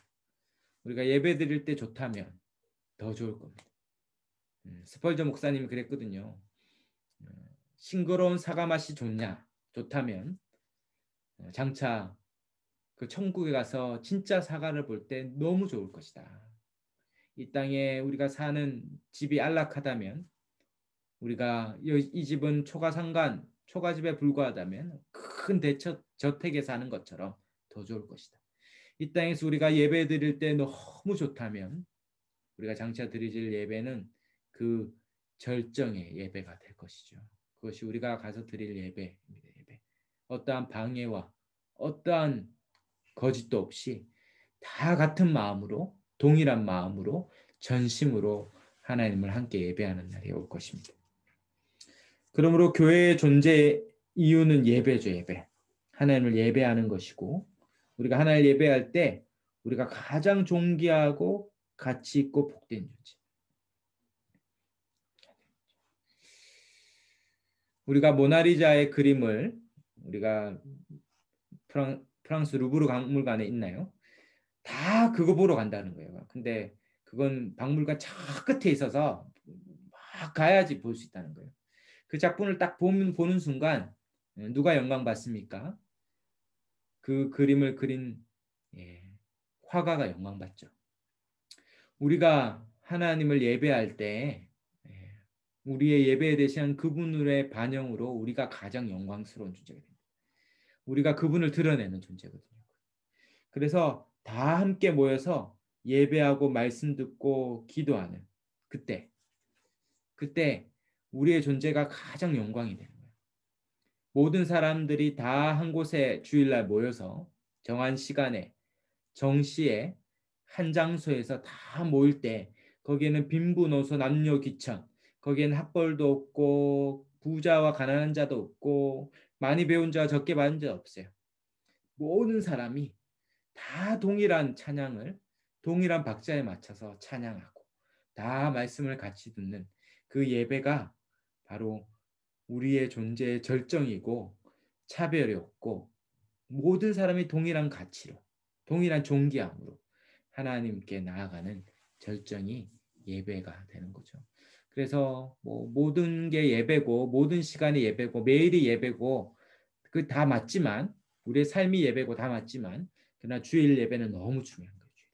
우리가 예배 드릴 때 좋다면 더 좋을 겁니다. 스펄전 목사님이 그랬거든요. 싱거로운 사과 맛이 좋냐? 좋다면 장차 그 천국에 가서 진짜 사과를 볼 때 너무 좋을 것이다. 이 땅에 우리가 사는 집이 안락하다면, 우리가 이 집은 초가상간, 초가집에 불과하다면 큰 대저택에 사는 것처럼 더 좋을 것이다. 이 땅에서 우리가 예배 드릴 때 너무 좋다면 우리가 장차 드릴 예배는 그 절정의 예배가 될 것이죠. 그것이 우리가 가서 드릴 예배입니다. 예배. 어떠한 방해와 어떠한 거짓도 없이 다 같은 마음으로, 동일한 마음으로, 전심으로 하나님을 함께 예배하는 날이 올 것입니다. 그러므로 교회의 존재 이유는 예배죠. 예배. 하나님을 예배하는 것이고, 우리가 하나님을 예배할 때 우리가 가장 존귀하고 가치 있고 복된 존재. 우리가 모나리자의 그림을, 우리가 프랑스 루브르 박물관에 있나요? 다 그거 보러 간다는 거예요. 근데 그건 박물관 저 끝에 있어서 막 가야지 볼 수 있다는 거예요. 그 작품을 딱 보는 순간 누가 영광 받습니까? 그 그림을 그린 화가가 영광 받죠. 우리가 하나님을 예배할 때 우리의 예배에 대한 그분의 반영으로 우리가 가장 영광스러운 존재가 됩니다. 우리가 그분을 드러내는 존재거든요. 그래서 다 함께 모여서 예배하고 말씀 듣고 기도하는 그때 우리의 존재가 가장 영광이 되는 거예요. 모든 사람들이 다 한 곳에 주일날 모여서 정한 시간에 정시에 한 장소에서 다 모일 때 거기에는 빈부노소 남녀 귀천, 거기에는 학벌도 없고 부자와 가난한 자도 없고 많이 배운 자와 적게 배운 자 없어요. 모든 사람이 다 동일한 찬양을 동일한 박자에 맞춰서 찬양하고 다 말씀을 같이 듣는 그 예배가 바로 우리의 존재의 절정이고, 차별이 없고 모든 사람이 동일한 가치로, 동일한 존귀함으로 하나님께 나아가는 절정이 예배가 되는 거죠. 그래서 뭐 모든 게 예배고, 모든 시간이 예배고, 매일이 예배고, 그 다 맞지만, 우리의 삶이 예배고 다 맞지만, 그러나 주일 예배는 너무 중요한 거예요.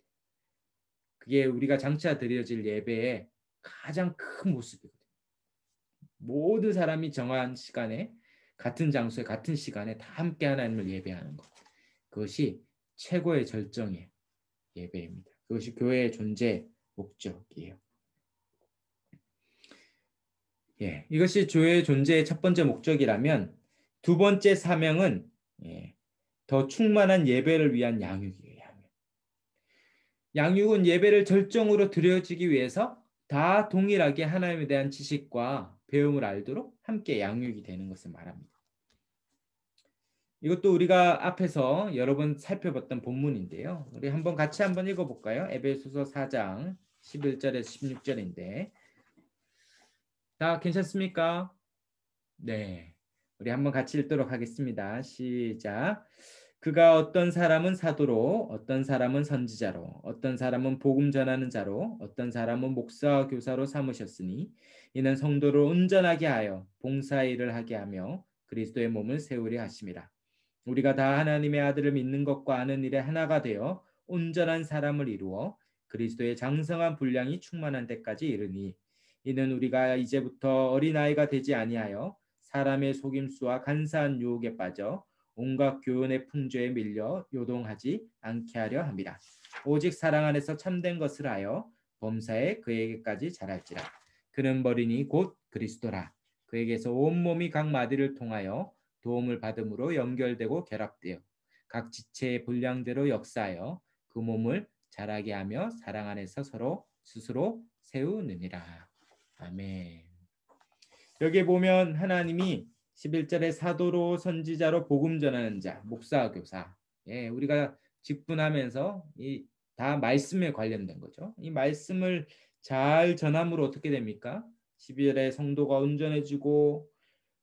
그게 우리가 장차 드려질 예배의 가장 큰 모습이거든요. 모든 사람이 정한 시간에, 같은 장소에 같은 시간에 다 함께 하나님을 예배하는 것. 그것이 최고의 절정의 예배입니다. 그것이 교회의 존재 목적이에요. 이것이 교회의 존재의 첫 번째 목적이라면, 두 번째 사명은 더 충만한 예배를 위한 양육이에요. 양육은 예배를 절정으로 드려지기 위해서 다 동일하게 하나님에 대한 지식과 배움을 알도록 함께 양육이 되는 것을 말합니다. 이것도 우리가 앞에서 여러 번 살펴봤던 본문인데요. 우리 같이 한번 읽어볼까요? 에베소서 4장 11절에서 16절인데 다 괜찮습니까? 네. 우리 한번 같이 읽도록 하겠습니다. 시작. 그가 어떤 사람은 사도로, 어떤 사람은 선지자로, 어떤 사람은 복음 전하는 자로, 어떤 사람은 목사와 교사로 삼으셨으니 이는 성도를 온전하게 하여 봉사일을 하게 하며 그리스도의 몸을 세우려 하심이라. 우리가 다 하나님의 아들을 믿는 것과 아는 일에 하나가 되어 온전한 사람을 이루어 그리스도의 장성한 분량이 충만한 데까지 이르니 이는 우리가 이제부터 어린아이가 되지 아니하여 사람의 속임수와 간사한 유혹에 빠져 온갖 교훈의 풍조에 밀려 요동하지 않게 하려 함이라. 오직 사랑 안에서 참된 것을 하여 범사에 그에게까지 자랄지라. 그는 머리니 곧 그리스도라. 그에게서 온몸이 각 마디를 통하여 도움을 받음으로 연결되고 결합되어 각 지체의 분량대로 역사하여 그 몸을 자라게 하며 사랑 안에서 서로 스스로 세우느니라. 아멘. 여기 보면 하나님이 11절에 사도로, 선지자로, 복음 전하는 자, 목사, 교사, 우리가 직분하면서 다 말씀에 관련된 거죠. 이 말씀을 잘 전함으로 어떻게 됩니까? 12절에 성도가 온전해지고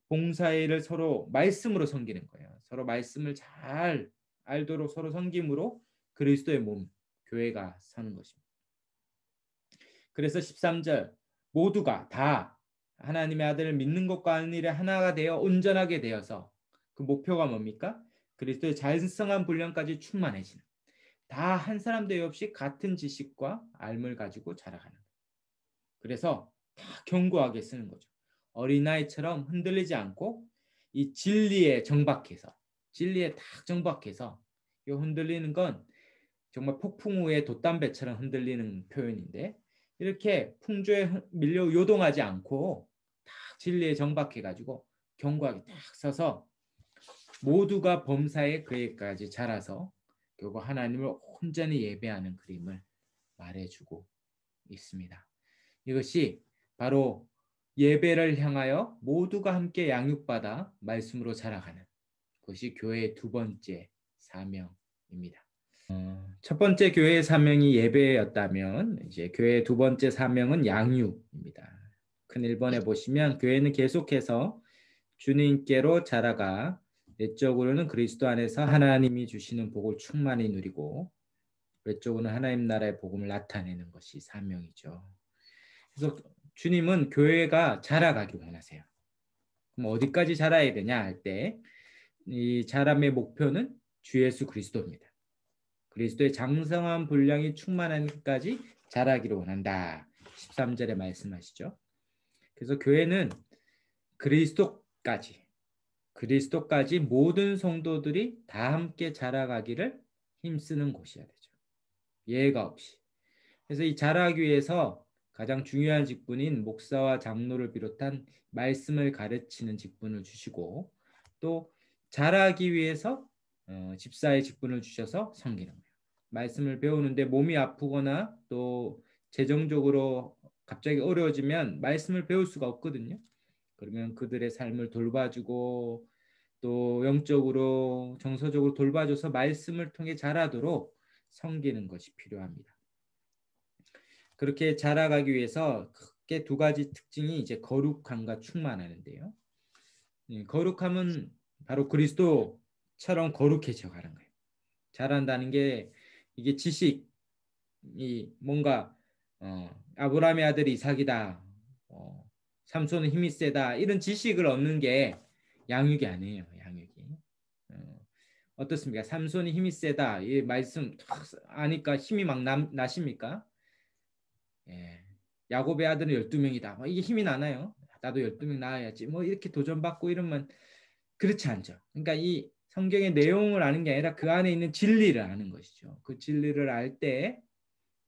봉사일을 서로 말씀으로 섬기는 거예요. 서로 말씀을 잘 알도록 서로 섬김으로 그리스도의 몸, 교회가 서는 것입니다. 그래서 13절 모두가 다 하나님의 아들을 믿는 것과 아는 일에 하나가 되어 온전하게 되어서 그 목표가 뭡니까? 그리스도의 자연성한 분량까지 충만해지는, 다 한 사람도 없이 같은 지식과 알을 가지고 자라가는. 그래서 다 견고하게 쓰는 거죠. 어린아이처럼 흔들리지 않고 이 진리에 정박해서, 진리에 딱 정박해서, 이 흔들리는 건 정말 폭풍 후에 돛담배처럼 흔들리는 표현인데, 이렇게 풍조에 밀려 요동하지 않고 딱 진리에 정박해 가지고 견고하게 딱 서서 모두가 범사에 그에까지 자라서 결국 하나님을 온전히 예배하는 그림을 말해주고 있습니다. 이것이 바로 예배를 향하여 모두가 함께 양육받아 말씀으로 자라가는 것이 교회의 두 번째 사명입니다. 첫 번째 교회의 사명이 예배였다면 이제 교회의 두 번째 사명은 양육입니다. 큰 1번에 보시면 교회는 계속해서 주님께로 자라가 내적으로는 그리스도 안에서 하나님이 주시는 복을 충만히 누리고 외적으로는 하나님 나라의 복음을 나타내는 것이 사명이죠. 그래서 주님은 교회가 자라가길 원하세요. 그럼 어디까지 자라야 되냐 할 때 이 자람의 목표는 주 예수 그리스도입니다. 그리스도의 장성한 분량이 충만한까지 자라기를 원한다. 13절에 말씀하시죠. 그래서 교회는 그리스도까지 모든 성도들이 다 함께 자라가기를 힘쓰는 곳이어야 되죠. 예외가 없이. 그래서 이 자라기 위해서 가장 중요한 직분인 목사와 장로를 비롯한 말씀을 가르치는 직분을 주시고, 또 자라기 위해서 집사의 직분을 주셔서 섬기는 거예요. 말씀을 배우는데 몸이 아프거나 또 재정적으로 갑자기 어려워지면 말씀을 배울 수가 없거든요. 그러면 그들의 삶을 돌봐주고 또 영적으로 정서적으로 돌봐줘서 말씀을 통해 자라도록 섬기는 것이 필요합니다. 그렇게 자라가기 위해서 크게 두 가지 특징이 이제 거룩함과 충만하는데요. 거룩함은 바로 그리스도처럼 거룩해져 가는 거예요. 자란다는 게 이게 지식이 뭔가 아브라함의 아들 이삭이다, 삼손은 힘이 세다, 이런 지식을 얻는 게 양육이 아니에요. 양육이 어떻습니까? 삼손이 힘이 세다, 이 말씀 아니까 힘이 막 나십니까? 예. 야곱의 아들은 12명이다. 뭐 이게 힘이 나나요? 나도 12명 낳아야지. 뭐 이렇게 도전받고 이러면 그렇지 않죠. 그러니까 이 성경의 내용을 아는 게 아니라 그 안에 있는 진리를 아는 것이죠. 그 진리를 알 때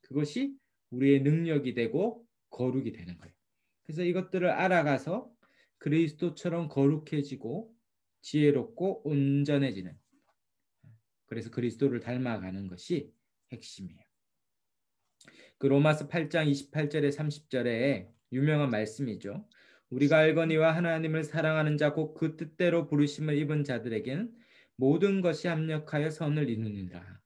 그것이 우리의 능력이 되고 거룩이 되는 거예요. 그래서 이것들을 알아가서 그리스도처럼 거룩해지고 지혜롭고 온전해지는, 그래서 그리스도를 닮아가는 것이 핵심이에요. 그 로마서 8장 28절에 30절에 유명한 말씀이죠. 우리가 알거니와 하나님을 사랑하는 자 곧 그 뜻대로 부르심을 입은 자들에게는 모든 것이 합력하여 선을 이루느니라.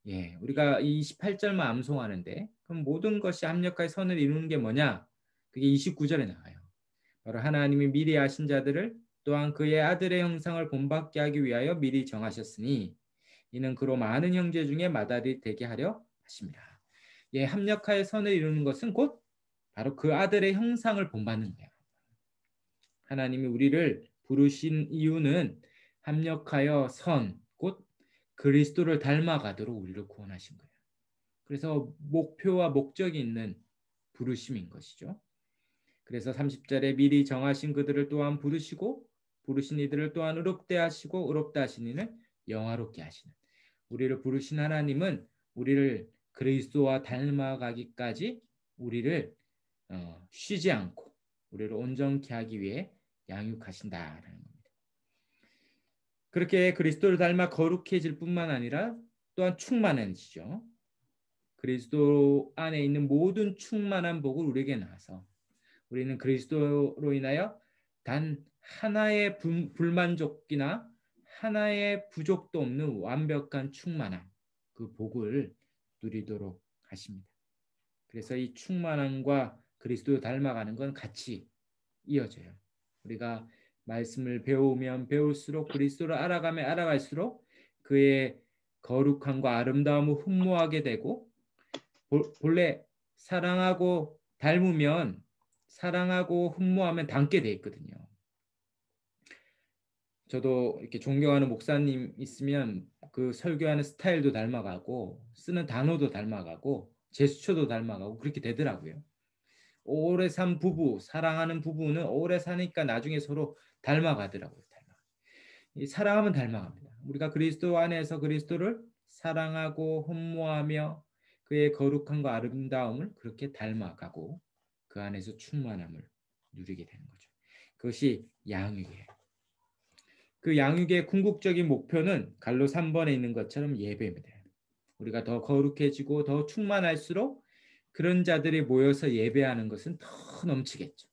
예, 우리가 이 28절만 암송하는데 그럼 모든 것이 합력하여 선을 이루는 게 뭐냐? 그게 29절에 나와요. 바로 하나님이 미리 아신 자들을 또한 그의 아들의 형상을 본받게 하기 위하여 미리 정하셨으니 이는 그로 많은 형제 중에 마다리 되게 하려 하십니다. 예, 합력하여 선을 이루는 것은 곧 바로 그 아들의 형상을 본받는 거예요. 하나님이 우리를 부르신 이유는 합력하여 선, 곧 그리스도를 닮아가도록 우리를 구원하신 거예요. 그래서 목표와 목적이 있는 부르심인 것이죠. 그래서 30절에 미리 정하신 그들을 또한 부르시고 부르신 이들을 또한 의롭게 하시고 의롭다 하신 이는 영화롭게 하시는, 우리를 부르신 하나님은 우리를 그리스도와 닮아가기까지 우리를 쉬지 않고 우리를 온전케 하기 위해 양육하신다라는 겁니다. 그렇게 그리스도를 닮아 거룩해질 뿐만 아니라 또한 충만해지죠. 그리스도 안에 있는 모든 충만한 복을 우리에게 나와서 우리는 그리스도로 인하여 단 하나의 불만족이나 하나의 부족도 없는 완벽한 충만함, 그 복을 누리도록 하십니다. 그래서 이 충만함과 그리스도를 닮아가는 건 같이 이어져요. 우리가 말씀을 배우면 배울수록 그리스도를 알아가면 알아갈수록 그의 거룩함과 아름다움을 흠모하게 되고, 본래 사랑하고 닮으면 사랑하고 흠모하면 닮게 돼 있거든요. 저도 이렇게 존경하는 목사님 있으면 그 설교하는 스타일도 닮아가고 쓰는 단어도 닮아가고 제스처도 닮아가고 그렇게 되더라고요. 오래 산 부부, 사랑하는 부부는 오래 사니까 나중에 서로 닮아가더라고요. 이 사랑하면 닮아갑니다. 우리가 그리스도 안에서 그리스도를 사랑하고 흠모하며 그의 거룩함과 아름다움을 그렇게 닮아가고 그 안에서 충만함을 누리게 되는 거죠. 그것이 양육이에요. 그 양육의 궁극적인 목표는 갈로 3번에 있는 것처럼 예배입니다. 우리가 더 거룩해지고 더 충만할수록 그런 자들이 모여서 예배하는 것은 더 넘치겠죠.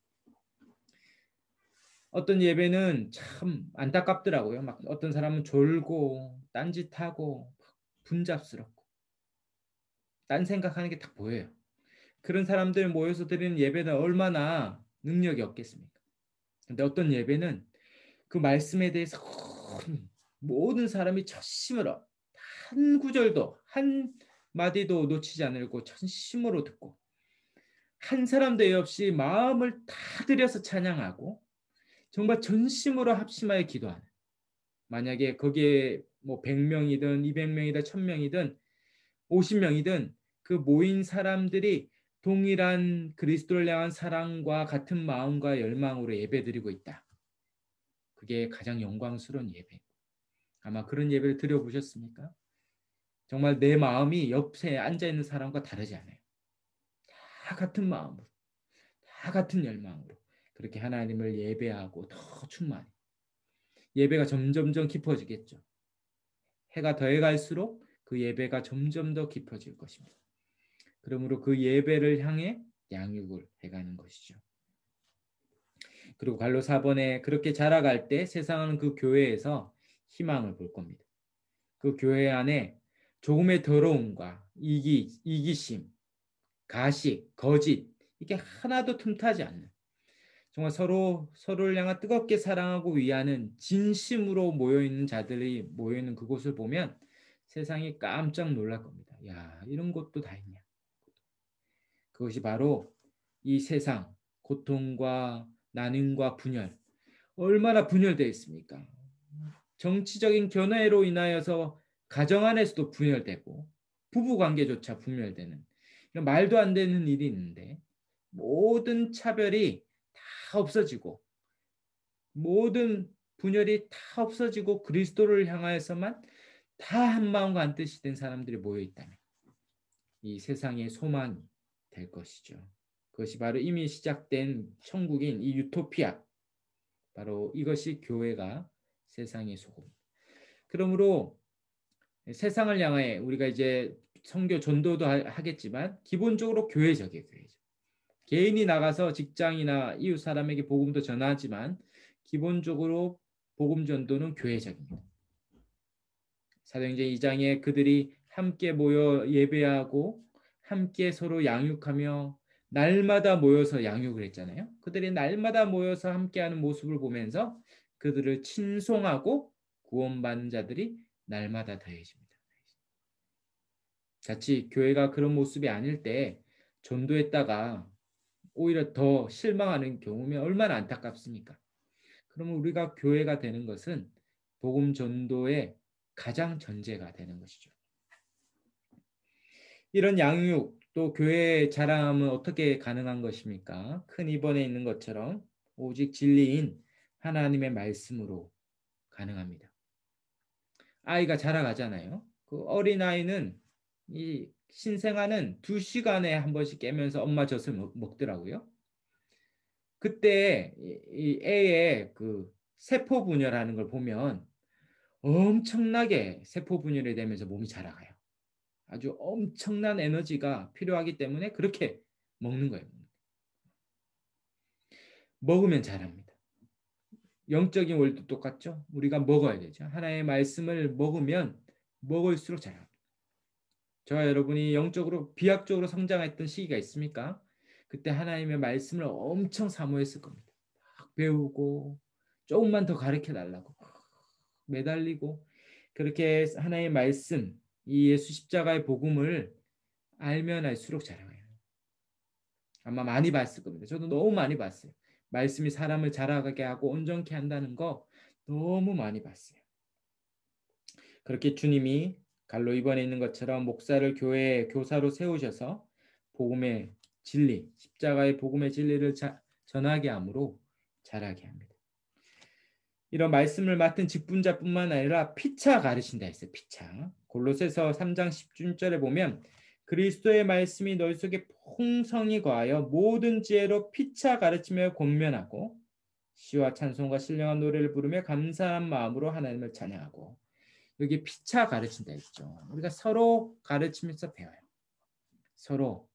어떤 예배는 참 안타깝더라고요. 막 어떤 사람은 졸고 딴짓하고 분잡스럽고 딴 생각하는 게 딱 보여요. 그런 사람들 모여서 드리는 예배는 얼마나 능력이 없겠습니까? 근데 어떤 예배는 그 말씀에 대해서 모든 사람이 전심으로 한 구절도 한 마디도 놓치지 않으려고 전심으로 듣고 한 사람도 예 없이 마음을 다 들여서 찬양하고 정말 전심으로 합심하여 기도하는 만약에 거기에 뭐 100명이든 200명이든 1000명이든 50명이든 그 모인 사람들이 동일한 그리스도를 향한 사랑과 같은 마음과 열망으로 예배드리고 있다. 그게 가장 영광스러운 예배. 아마 그런 예배를 드려보셨습니까? 정말 내 마음이 옆에 앉아있는 사람과 다르지 않아요. 다 같은 마음으로, 다 같은 열망으로 그렇게 하나님을 예배하고 더 충만히 예배가 점점점 깊어지겠죠. 해가 더해갈수록 그 예배가 점점 더 깊어질 것입니다. 그러므로 그 예배를 향해 양육을 해가는 것이죠. 그리고 갈로 4번에 그렇게 자라갈 때 세상은 그 교회에서 희망을 볼 겁니다. 그 교회 안에 조금의 더러움과 이기심, 가식, 거짓 이게 하나도 틈타지 않는 정말 서로를 향한 뜨겁게 사랑하고 위하는 진심으로 모여있는 자들이 모여있는 그곳을 보면 세상이 깜짝 놀랄 겁니다. 야, 이런 것도 다 있냐. 그것이 바로 이 세상, 고통과 난임과 분열, 얼마나 분열되어 있습니까? 정치적인 견해로 인하여서 가정 안에서도 분열되고 부부 관계조차 분열되는 이런 말도 안 되는 일이 있는데 모든 차별이 다 없어지고 모든 분열이 다 없어지고 그리스도를 향하여서만 다 한마음과 한뜻이 된 사람들이 모여 있다면 이 세상의 소망이 될 것이죠. 그것이 바로 이미 시작된 천국인 이 유토피아, 바로 이것이 교회가 세상의 소금. 그러므로 세상을 향해 우리가 이제 선교 전도도 하겠지만 기본적으로 교회적이에요. 교회적. 개인이 나가서 직장이나 이웃 사람에게 복음도 전하지만 기본적으로 복음 전도는 교회적입니다. 사도행전 2장에 그들이 함께 모여 예배하고 함께 서로 양육하며 날마다 모여서 양육을 했잖아요. 그들이 날마다 모여서 함께하는 모습을 보면서 그들을 친송하고 구원받는 자들이 날마다 더해집니다. 자칫 교회가 그런 모습이 아닐 때 전도했다가 오히려 더 실망하는 경우면 얼마나 안타깝습니까? 그러면 우리가 교회가 되는 것은 복음 전도의 가장 전제가 되는 것이죠. 이런 양육 또 교회의 자랑함은 어떻게 가능한 것입니까? 큰 2번에 있는 것처럼 오직 진리인 하나님의 말씀으로 가능합니다. 아이가 자라가잖아요. 그 어린아이는 이 신생아는 2시간에 한 번씩 깨면서 엄마 젖을 먹더라고요. 그때 이 애의 그 세포 분열하는 걸 보면 엄청나게 세포 분열이 되면서 몸이 자라가요. 아주 엄청난 에너지가 필요하기 때문에 그렇게 먹는 거예요. 먹으면 자랍니다. 영적인 원리도 똑같죠. 우리가 먹어야 되죠. 하나님의 말씀을 먹으면 먹을수록 자랍니다. 저와 여러분이 영적으로 비약적으로 성장했던 시기가 있습니까? 그때 하나님의 말씀을 엄청 사모했을 겁니다. 막 배우고 조금만 더 가르쳐 달라고 매달리고 그렇게 하나님의 말씀, 이 예수 십자가의 복음을 알면 알수록 자라요. 아마 많이 봤을 겁니다. 저도 너무 많이 봤어요. 말씀이 사람을 자라게 하고 온전케 한다는 거 너무 많이 봤어요. 그렇게 주님이 갈로 이번에 있는 것처럼 목사를 교회의 교사로 세우셔서 복음의 진리, 십자가의 복음의 진리를 전하게 함으로 자라게 합니다. 이런 말씀을 맡은 직분자뿐만 아니라 피차 가르친다 했어요. 피차. 골로새서 3장 10절에 보면 그리스도의 말씀이 너희 속에 풍성히 거하여 모든 지혜로 피차 가르치며 권면하고 시와 찬송과 신령한 노래를 부르며 감사한 마음으로 하나님을 찬양하고. 여기 피차 가르친다 했죠. 우리가 서로 가르치면서 배워요. 서로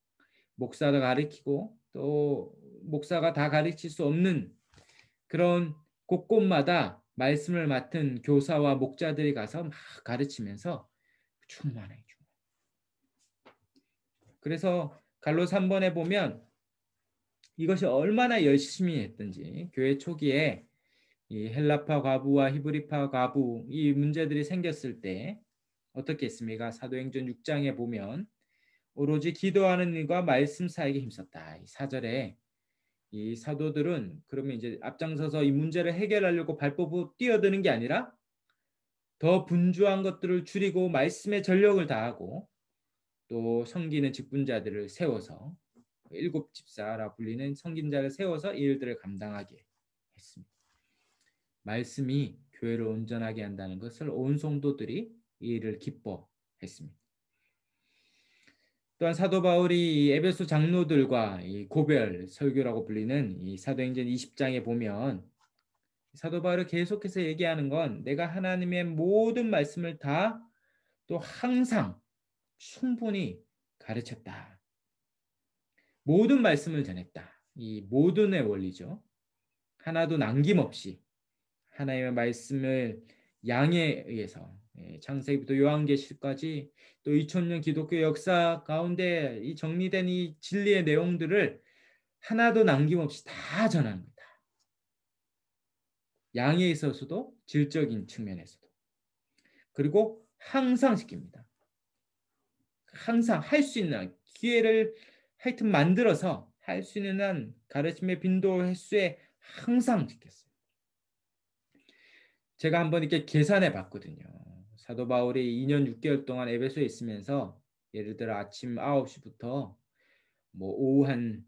목사가 가르치고 또 목사가 다 가르칠 수 없는 그런 곳곳마다 말씀을 맡은 교사와 목자들이 가서 막 가르치면서 충만해요. 그래서 갈로 3번에 보면 이것이 얼마나 열심히 했든지 교회 초기에 이 헬라파 과부와 히브리파 과부 이 문제들이 생겼을 때 어떻게 했습니까? 사도행전 6장에 보면 오로지 기도하는 일과 말씀 사이에 힘썼다. 이 4절에 이 사도들은 그러면 이제 앞장서서 이 문제를 해결하려고 발벗고 뛰어드는 게 아니라 더 분주한 것들을 줄이고 말씀에 전력을 다하고 또 섬기는 직분자들을 세워서 일곱 집사라 불리는 섬김자를 세워서 이 일들을 감당하게 했습니다. 말씀이 교회를 온전하게 한다는 것을 온 성도들이 이 일을 기뻐했습니다. 또한 사도 바울이 이 에베소 장로들과 이 고별 설교라고 불리는 이 사도행전 20장에 보면 사도 바울이 계속해서 얘기하는 건 내가 하나님의 모든 말씀을 다 또 항상 충분히 가르쳤다. 모든 말씀을 전했다. 이 모든의 원리죠. 하나도 남김없이 하나님의 말씀을 양에 의해서 창세기부터 요한계시까지 또 2000년 기독교 역사 가운데 이 정리된 이 진리의 내용들을 하나도 남김없이 다 전하는 거다. 양에 있어서도 질적인 측면에서도. 그리고 항상 시킵니다. 항상 할 수 있는 기회를 하여튼 만들어서 할 수 있는 한 가르침의 빈도 횟수에 항상 지켰어요. 제가 한번 이렇게 계산해 봤거든요. 사도 바울이 2년 6개월 동안 에베소에 있으면서 예를 들어 아침 9시부터 뭐 오후 한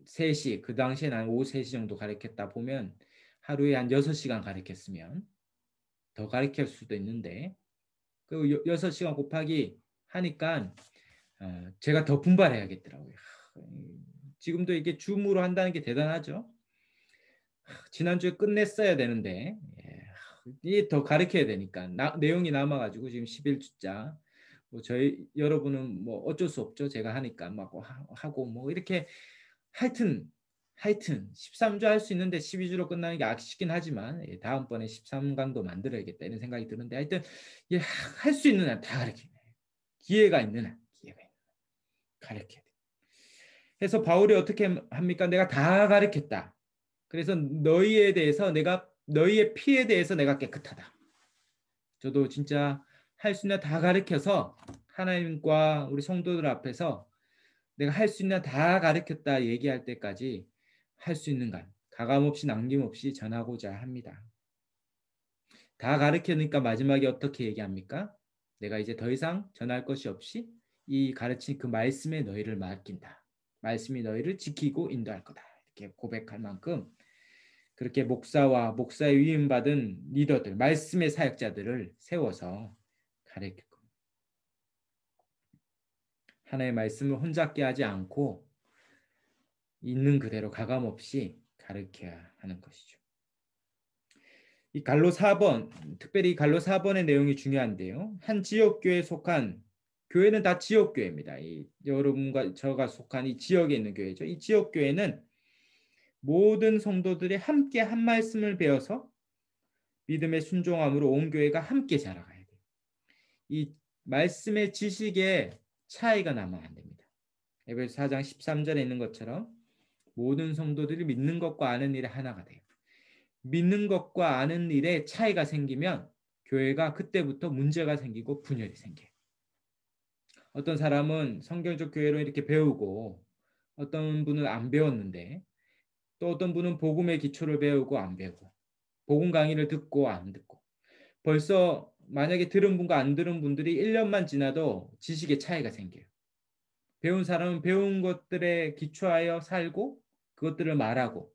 3시, 그 당시에는 한 오후 3시 정도 가르쳤다 보면 하루에 한 6시간 가르쳤으면 더 가르칠 수도 있는데 그 6시간 곱하기 하니까 제가 더 분발해야겠더라고요. 지금도 이게 줌으로 한다는 게 대단하죠. 지난주에 끝냈어야 되는데 이게 더 가르쳐야 되니까 내용이 남아가지고 지금 11주자 뭐 저희 여러분은 뭐 어쩔 수 없죠. 제가 하니까 막 하고 뭐 이렇게 하여튼 13주 할 수 있는데 12주로 끝나는 게 아쉽긴 하지만 다음번에 13강도 만들어야겠다 이런 생각이 드는데 하여튼 할 수 있는 한 다 가르쳐요. 기회가 있는 한 가르쳐야 돼. 그래서 바울이 어떻게 합니까? 내가 다 가르쳤다. 그래서 너희에 대해서 너희의 피에 대해서 내가 깨끗하다. 저도 진짜 할 수 있는 다 가르쳐서 하나님과 우리 성도들 앞에서 내가 할 수 있는 다 가르쳤다 얘기할 때까지 할 수 있는 간 가감없이 남김없이 전하고자 합니다. 다 가르치니까 마지막에 어떻게 얘기합니까? 내가 이제 더 이상 전할 것이 없이 이 가르친 그 말씀에 너희를 맡긴다. 말씀이 너희를 지키고 인도할 거다. 이렇게 고백할 만큼 그렇게 목사와 목사의 위임받은 리더들, 말씀의 사역자들을 세워서 가르칠 겁니다. 하나의 말씀을 혼잡게 하지 않고 있는 그대로 가감없이 가르쳐야 하는 것이죠. 이 갈로 4번, 특별히 갈로 4번의 내용이 중요한데요. 한 지역교회에 속한 교회는 다 지역교회입니다. 이 여러분과 저가 속한 이 지역에 있는 교회죠. 이 지역교회는 모든 성도들이 함께 한 말씀을 배워서 믿음의 순종함으로 온 교회가 함께 자라가야 돼요. 이 말씀의 지식에 차이가 나면 안 됩니다. 에베소 4장 13절에 있는 것처럼 모든 성도들이 믿는 것과 아는 일에 하나가 돼요. 믿는 것과 아는 일에 차이가 생기면 교회가 그때부터 문제가 생기고 분열이 생겨요. 어떤 사람은 성경적 교회로 이렇게 배우고 어떤 분은 안 배웠는데 또 어떤 분은 복음의 기초를 배우고 안 배우고 복음 강의를 듣고 안 듣고. 벌써 만약에 들은 분과 안 들은 분들이 1년만 지나도 지식의 차이가 생겨요. 배운 사람은 배운 것들에 기초하여 살고 그것들을 말하고,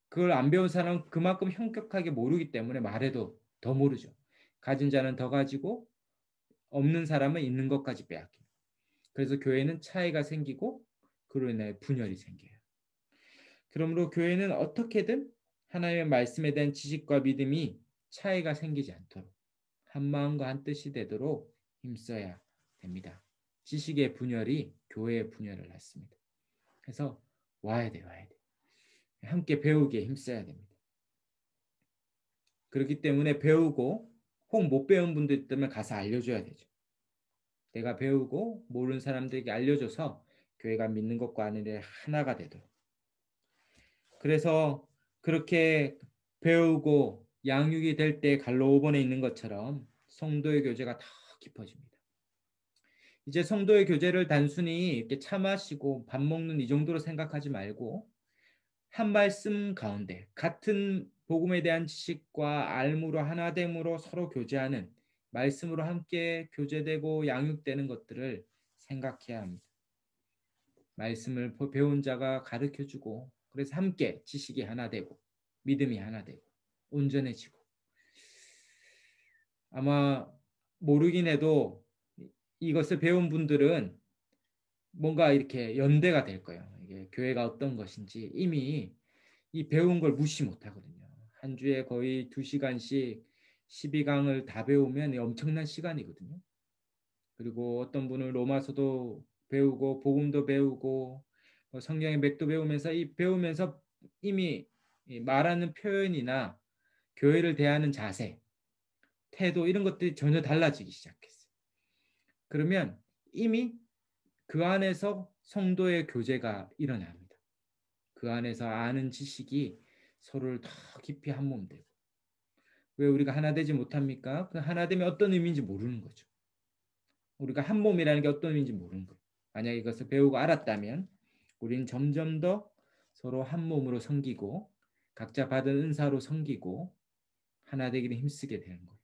그걸 안 배운 사람은 그만큼 현격하게 모르기 때문에 말해도 더 모르죠. 가진 자는 더 가지고 없는 사람은 있는 것까지 빼앗깁니다. 그래서 교회는 차이가 생기고 그로 인해 분열이 생겨요. 그러므로 교회는 어떻게든 하나님의 말씀에 대한 지식과 믿음이 차이가 생기지 않도록 한 마음과 한 뜻이 되도록 힘써야 됩니다. 지식의 분열이 교회의 분열을 낳습니다. 그래서 와야 돼. 함께 배우기에 힘써야 됩니다. 그렇기 때문에 배우고 혹 못 배운 분들 있다면 가서 알려줘야 되죠. 내가 배우고 모르는 사람들에게 알려줘서 교회가 믿는 것과 아는 일 하나가 되도록. 그래서 그렇게 배우고 양육이 될 때 갈로 5번에 있는 것처럼 성도의 교제가 더 깊어집니다. 이제 성도의 교제를 단순히 이렇게 차 마시고 밥 먹는 이 정도로 생각하지 말고 한 말씀 가운데 같은 복음에 대한 지식과 알므로 하나됨으로 서로 교제하는, 말씀으로 함께 교제되고 양육되는 것들을 생각해야 합니다. 말씀을 배운 자가 가르쳐주고, 그래서 함께 지식이 하나 되고 믿음이 하나 되고 온전해지고, 아마 모르긴 해도 이것을 배운 분들은 뭔가 이렇게 연대가 될 거예요. 이게 교회가 어떤 것인지 이미 이 배운 걸 무시 못 하거든요. 한 주에 거의 2시간씩 12강을 다 배우면 엄청난 시간이거든요. 그리고 어떤 분은 로마서도 배우고 복음도 배우고 성경의 맥도 배우면서 이 배우면서 이미 말하는 표현이나 교회를 대하는 자세, 태도 이런 것들이 전혀 달라지기 시작했어요. 그러면 이미 그 안에서 성도의 교제가 일어납니다. 그 안에서 아는 지식이 서로를 더 깊이 한 몸 되고. 왜 우리가 하나 되지 못합니까? 그 하나 되면 어떤 의미인지 모르는 거죠. 우리가 한 몸이라는 게 어떤 의미인지 모르는 거예요. 만약에 이것을 배우고 알았다면 우리는 점점 더 서로 한 몸으로 섬기고 각자 받은 은사로 섬기고 하나 되기를 힘쓰게 되는 거예요.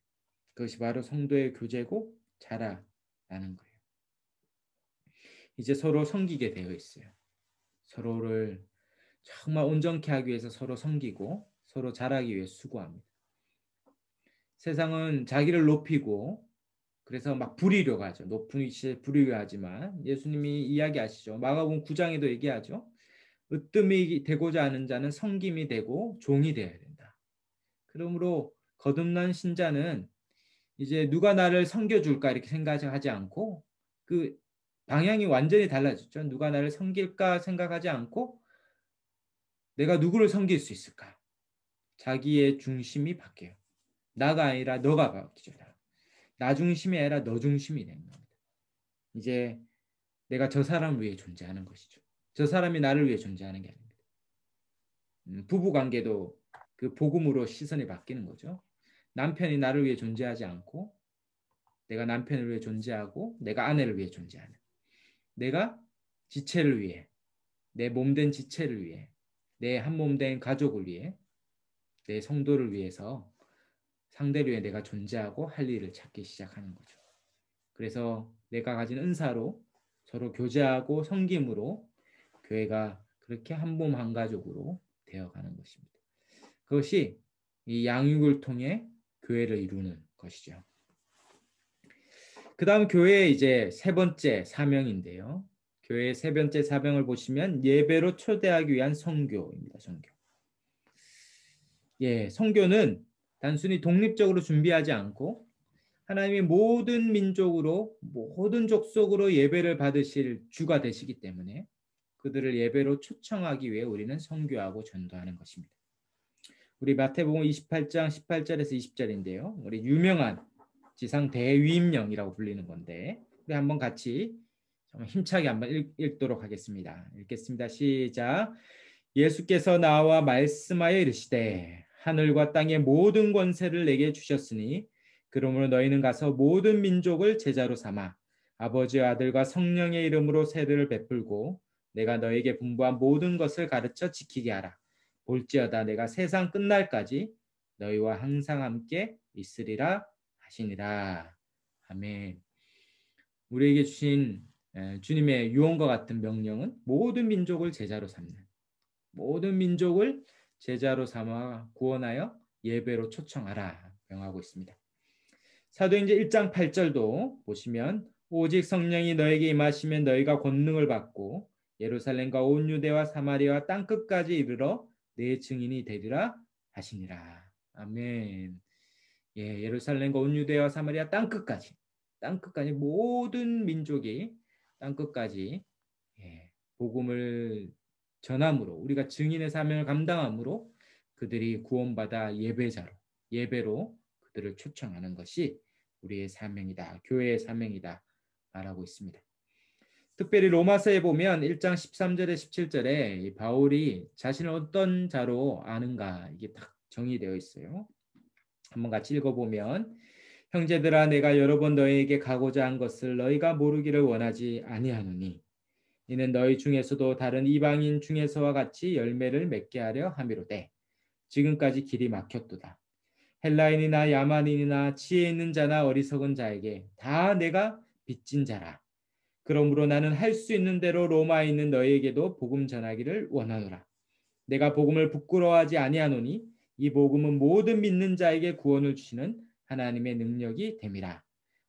그것이 바로 성도의 교제고 자라나는 거예요. 이제 서로 섬기게 되어 있어요. 서로를 정말 온전케 하기 위해서 서로 섬기고 서로 자라기 위해 수고합니다. 세상은 자기를 높이고 그래서 막 부리려고 하죠. 높은 위치에 부리려 하지만 예수님이 이야기하시죠. 마가복음 9장에도 얘기하죠. 으뜸이 되고자 하는 자는 섬김이 되고 종이 되어야 된다. 그러므로 거듭난 신자는 이제 누가 나를 섬겨줄까 이렇게 생각하지 않고 그 방향이 완전히 달라졌죠. 누가 나를 섬길까 생각하지 않고 내가 누구를 섬길 수 있을까? 자기의 중심이 바뀌어요. 나가 아니라 너가 바뀌죠. 나 중심이 아니라 너 중심이 되는 겁니다. 이제 내가 저 사람을 위해 존재하는 것이죠. 저 사람이 나를 위해 존재하는 게 아닙니다. 부부 관계도 그 복음으로 시선이 바뀌는 거죠. 남편이 나를 위해 존재하지 않고 내가 남편을 위해 존재하고 내가 아내를 위해 존재하는, 내가 지체를 위해, 내 몸된 지체를 위해, 내 한 몸된 가족을 위해, 내 성도를 위해서 상대를 위해 내가 존재하고 할 일을 찾기 시작하는 거죠. 그래서 내가 가진 은사로 서로 교제하고 섬김으로 교회가 그렇게 한 몸 한 가족으로 되어가는 것입니다. 그것이 이 양육을 통해 교회를 이루는 것이죠. 그 다음 교회의 이제 세 번째 사명인데요. 교회의 세 번째 사명을 보시면 예배로 초대하기 위한 선교입니다. 선교. 예, 선교는 단순히 독립적으로 준비하지 않고 하나님이 모든 민족으로 모든 족속으로 예배를 받으실 주가 되시기 때문에 그들을 예배로 초청하기 위해 우리는 선교하고 전도하는 것입니다. 우리 마태복음 28장 18절에서 20절인데요. 우리 유명한 지상 대위임령이라고 불리는 건데 우리 한번 같이 힘차게 한번 읽도록 하겠습니다. 읽겠습니다. 시작. 예수께서 나와 말씀하여 이르시되 하늘과 땅의 모든 권세를 내게 주셨으니 그러므로 너희는 가서 모든 민족을 제자로 삼아 아버지와 아들과 성령의 이름으로 세례를 베풀고 내가 너에게 분부한 모든 것을 가르쳐 지키게 하라. 볼지어다 내가 세상 끝날까지 너희와 항상 함께 있으리라 하시니라. 아멘. 우리에게 주신 주님의 유언과 같은 명령은 모든 민족을 제자로 삼는, 모든 민족을 제자로 삼아 구원하여 예배로 초청하라 명하고 있습니다. 사도행전 1장 8절도 보시면 오직 성령이 너에게 임하시면 너희가 권능을 받고 예루살렘과 온 유대와 사마리아 땅 끝까지 이르러 내 증인이 되리라 하시니라. 아멘. 예, 예루살렘과 온 유대와 사마리아 땅 끝까지 모든 민족이 땅 끝까지 예, 복음을 전함으로 우리가 증인의 사명을 감당함으로 그들이 구원받아 예배로 그들을 초청하는 것이 우리의 사명이다. 교회의 사명이다. 말하고 있습니다. 특별히 로마서에 보면 1장 13절에 17절에 바울이 자신을 어떤 자로 아는가 이게 딱 정의되어 있어요. 한번 같이 읽어보면 형제들아 내가 여러 번 너희에게 가고자 한 것을 너희가 모르기를 원하지 아니하노니 이는 너희 중에서도 다른 이방인 중에서와 같이 열매를 맺게 하려 함이로되 지금까지 길이 막혔도다. 헬라인이나 야만인이나 지혜 있는 자나 어리석은 자에게 다 내가 빚진 자라. 그러므로 나는 할 수 있는 대로 로마에 있는 너희에게도 복음 전하기를 원하노라. 내가 복음을 부끄러워하지 아니하노니 이 복음은 모든 믿는 자에게 구원을 주시는 하나님의 능력이 됨이라.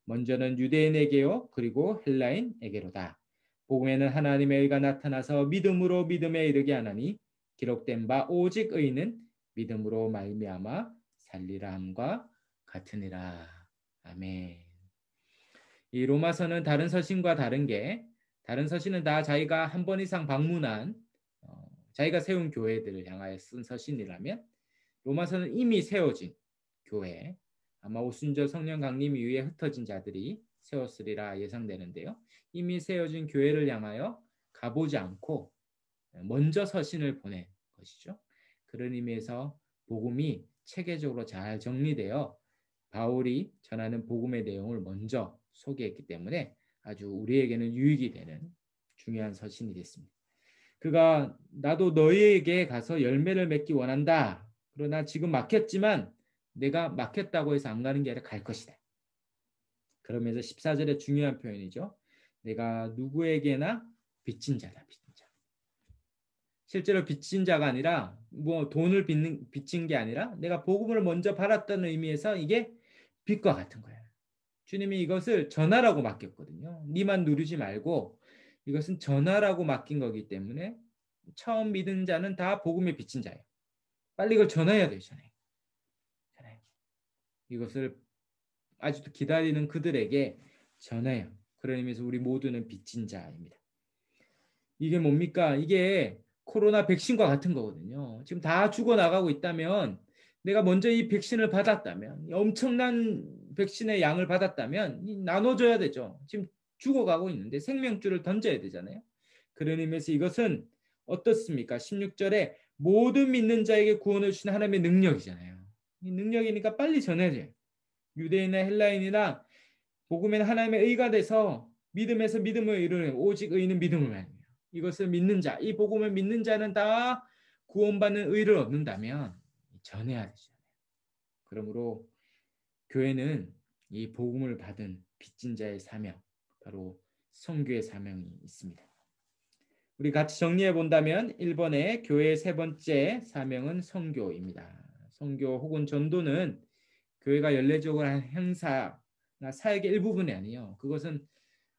먼저는 유대인에게요 그리고 헬라인에게로다. 복음에는 하나님의 의가 나타나서 믿음으로 믿음에 이르게 하나니 기록된 바 오직 의는 믿음으로 말미암아 살리라 함과 같으니라. 아멘. 이 로마서는 다른 서신과 다른 게 다른 서신은 다 자기가 한 번 이상 방문한 자기가 세운 교회들을 향하여 쓴 서신이라면 로마서는 이미 세워진 교회 아마 오순절 성령 강림 이후에 흩어진 자들이 세웠으리라 예상되는데요. 이미 세워진 교회를 향하여 가보지 않고 먼저 서신을 보낸 것이죠. 그런 의미에서 복음이 체계적으로 잘 정리되어 바울이 전하는 복음의 내용을 먼저 소개했기 때문에 아주 우리에게는 유익이 되는 중요한 서신이 됐습니다. 그가 나도 너희에게 가서 열매를 맺기 원한다. 그러나 지금 막혔지만 내가 막혔다고 해서 안 가는 게 아니라 갈 것이다. 그러면서 14절의 중요한 표현이죠. 내가 누구에게나 빚진 자다. 빚진 자. 실제로 빚진 자가 아니라 뭐 돈을 빚진 게 아니라 내가 복음을 먼저 받았다는 의미에서 이게 빚과 같은 거예요. 주님이 이것을 전하라고 맡겼거든요. 니만 누리지 말고 이것은 전하라고 맡긴 거기 때문에 처음 믿은 자는 다 복음에 빚진 자예요. 빨리 이걸 전해야 돼요. 전해. 이것을 아직도 기다리는 그들에게 전해요. 그런 의미에서 우리 모두는 빚진 자입니다. 이게 뭡니까? 이게 코로나 백신과 같은 거거든요. 지금 다 죽어나가고 있다면 내가 먼저 이 백신을 받았다면 엄청난 백신의 양을 받았다면 나눠줘야 되죠. 지금 죽어가고 있는데 생명줄을 던져야 되잖아요. 그런 의미에서 이것은 어떻습니까? 16절에 모든 믿는 자에게 구원을 주시는 하나님의 능력이잖아요. 이 능력이니까 빨리 전해야 돼요. 유대인이나 헬라인이나 복음에는 하나님의 의가 돼서 믿음에서 믿음을 이루는 오직 의는 믿음을 말합니다. 이것을 믿는 자, 이 복음을 믿는 자는 다 구원받는 의를 얻는다면 전해야 되죠. 그러므로 교회는 이 복음을 받은 빚진 자의 사명, 바로 선교의 사명이 있습니다. 우리 같이 정리해 본다면 1번의 교회의 세 번째 사명은 선교입니다. 선교 혹은 전도는 교회가 연례적으로 한 행사나 사역의 일부분이 아니에요. 그것은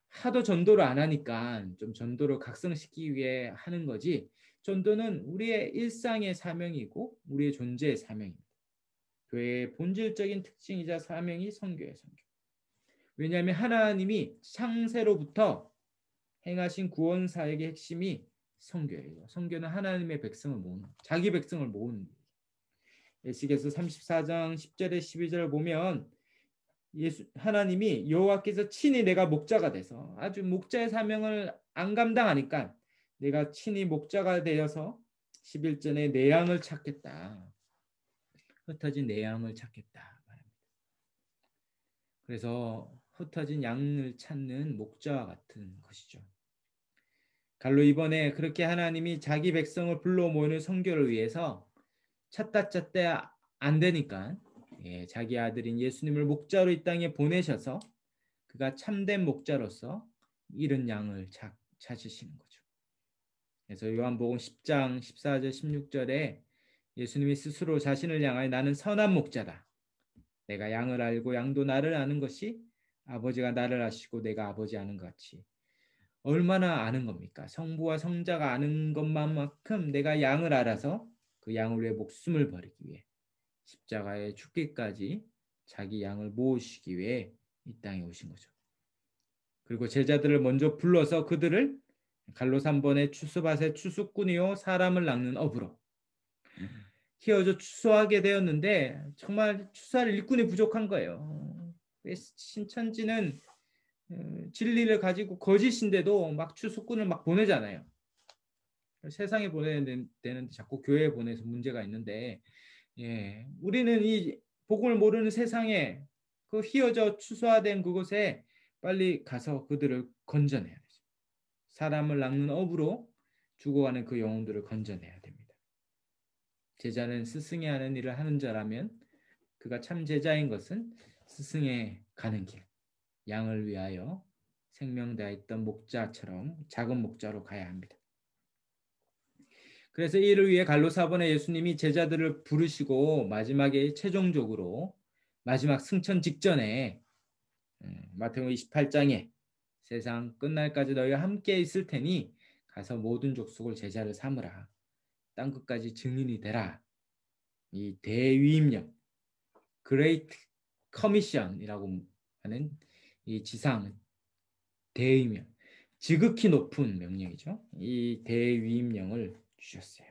하도 전도를 안 하니까 좀 전도를 각성시키기 위해 하는 거지 전도는 우리의 일상의 사명이고 우리의 존재의 사명입니다. 교회의 본질적인 특징이자 사명이 선교예요. 선교. 왜냐하면 하나님이 창세로부터 행하신 구원 사역의 핵심이 선교예요. 선교는 하나님의 백성을 모으는 자기 백성을 모으는 에스겔서 34장 10절에 12절을 보면 하나님이 여호와께서 친히 내가 목자가 돼서 아주 목자의 사명을 안 감당하니까 내가 친히 목자가 되어서 11절에 내 양을 찾겠다. 흩어진 내 양을 찾겠다 말합니다. 그래서 흩어진 양을 찾는 목자와 같은 것이죠. 갈로 이번에 그렇게 하나님이 자기 백성을 불러 모으는 선교를 위해서 찾다 안 되니까 자기 아들인 예수님을 목자로 이 땅에 보내셔서 그가 참된 목자로서 잃은 양을 찾으시는 거죠. 그래서 요한복음 10장 14절 16절에 예수님이 스스로 자신을 향하여 나는 선한 목자다. 내가 양을 알고 양도 나를 아는 것이 아버지가 나를 아시고 내가 아버지 아는 것 같이. 얼마나 아는 겁니까? 성부와 성자가 아는 것만큼 내가 양을 알아서 그 양을 위해 목숨을 버리기 위해 십자가에 죽기까지 자기 양을 모으시기 위해 이 땅에 오신 거죠. 그리고 제자들을 먼저 불러서 그들을 갈로 3번의 추수밭의 추수꾼이요 사람을 낚는 어부로 키워져 추수하게 되었는데 정말 추수할 일꾼이 부족한 거예요. 신천지는 진리를 가지고 거짓인데도 막 추수꾼을 막 보내잖아요. 세상에 보내야 되는데 자꾸 교회에 보내서 문제가 있는데 우리는 이 복음을 모르는 세상에 그 휘어져 추수화된 그곳에 빨리 가서 그들을 건져내야 되죠. 사람을 낚는 업으로 죽어가는 그 영혼들을 건져내야 됩니다. 제자는 스승이 하는 일을 하는 자라면 그가 참 제자인 것은 스승의 가는 길, 양을 위하여 생명 다했던 목자처럼 작은 목자로 가야 합니다. 그래서 이를 위해 갈로 4번에 예수님이 제자들을 부르시고 마지막에 최종적으로 마지막 승천 직전에 마태복음 28장에 세상 끝날까지 너희와 함께 있을 테니 가서 모든 족속을 제자를 삼으라. 땅끝까지 증인이 되라. 이 대위임령, Great Commission이라고 하는 이 지상 대위임령, 지극히 높은 명령이죠. 이 대위임령을 주셨어요.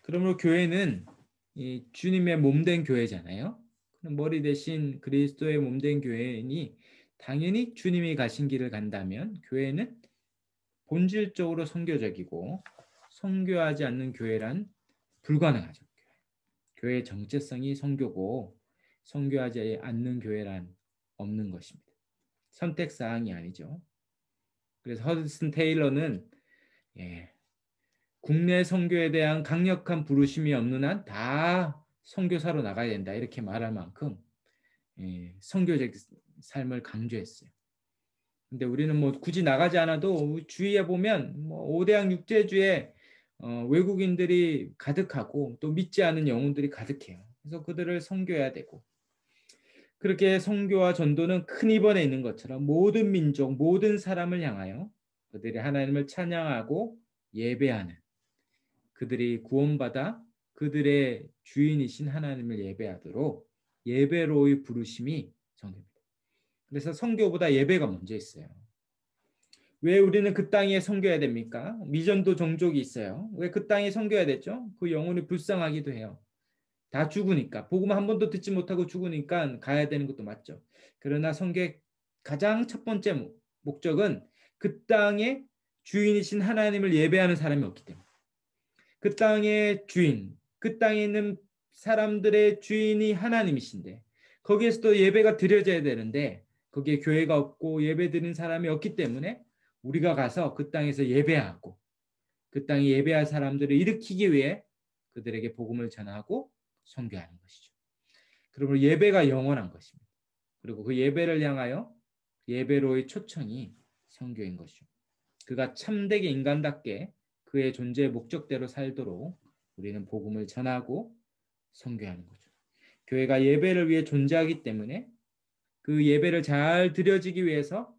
그러므로 교회는 이 주님의 몸된 교회잖아요. 머리 대신 그리스도의 몸된 교회니 당연히 주님이 가신 길을 간다면 교회는 본질적으로 선교적이고 선교하지 않는 교회란 불가능하죠. 교회의 정체성이 선교고 선교하지 않는 교회란 없는 것입니다. 선택사항이 아니죠. 그래서 허드슨 테일러는 국내 선교에 대한 강력한 부르심이 없는 한 다 선교사로 나가야 된다 이렇게 말할 만큼 선교적 삶을 강조했어요. 근데 우리는 뭐 굳이 나가지 않아도 주위에 보면 뭐 5대양 6제주에 외국인들이 가득하고 또 믿지 않은 영혼들이 가득해요. 그래서 그들을 선교해야 되고 그렇게 선교와 전도는 큰 입원에 있는 것처럼 모든 민족, 모든 사람을 향하여 그들이 하나님을 찬양하고 예배하는 그들이 구원받아 그들의 주인이신 하나님을 예배하도록 예배로의 부르심이 성교입니다. 그래서 선교보다 예배가 먼저 있어요. 왜 우리는 그 땅에 선교해야 됩니까? 미전도 종족이 있어요. 왜 그 땅에 선교해야 되죠? 그 영혼이 불쌍하기도 해요. 다 죽으니까 복음 한 번도 듣지 못하고 죽으니까 가야 되는 것도 맞죠. 그러나 선교의 가장 첫 번째 목적은 그 땅의 주인이신 하나님을 예배하는 사람이 없기 때문에 그 땅의 주인, 그 땅에 있는 사람들의 주인이 하나님이신데 거기에서도 예배가 드려져야 되는데 거기에 교회가 없고 예배 드리는 사람이 없기 때문에 우리가 가서 그 땅에서 예배하고 그 땅에 예배할 사람들을 일으키기 위해 그들에게 복음을 전하고 선교하는 것이죠. 그러므로 예배가 영원한 것입니다. 그리고 그 예배를 향하여 예배로의 초청이 선교인 것이죠. 그가 참되게 인간답게 그의 존재의 목적대로 살도록 우리는 복음을 전하고 선교하는 거죠. 교회가 예배를 위해 존재하기 때문에 그 예배를 잘 드려지기 위해서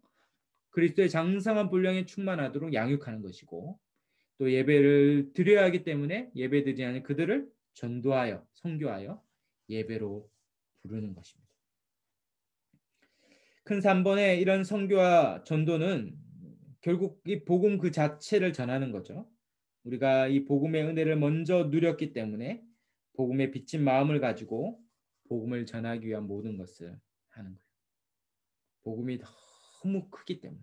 그리스도의 장성한 분량에 충만하도록 양육하는 것이고 또 예배를 드려야 하기 때문에 예배드리지 않는 그들을 전도하여 선교하여 예배로 부르는 것입니다. 큰 3번의 이런 선교와 전도는 결국 이 복음 그 자체를 전하는 거죠. 우리가 이 복음의 은혜를 먼저 누렸기 때문에 복음에 비친 마음을 가지고 복음을 전하기 위한 모든 것을 하는 거예요. 복음이 너무 크기 때문에.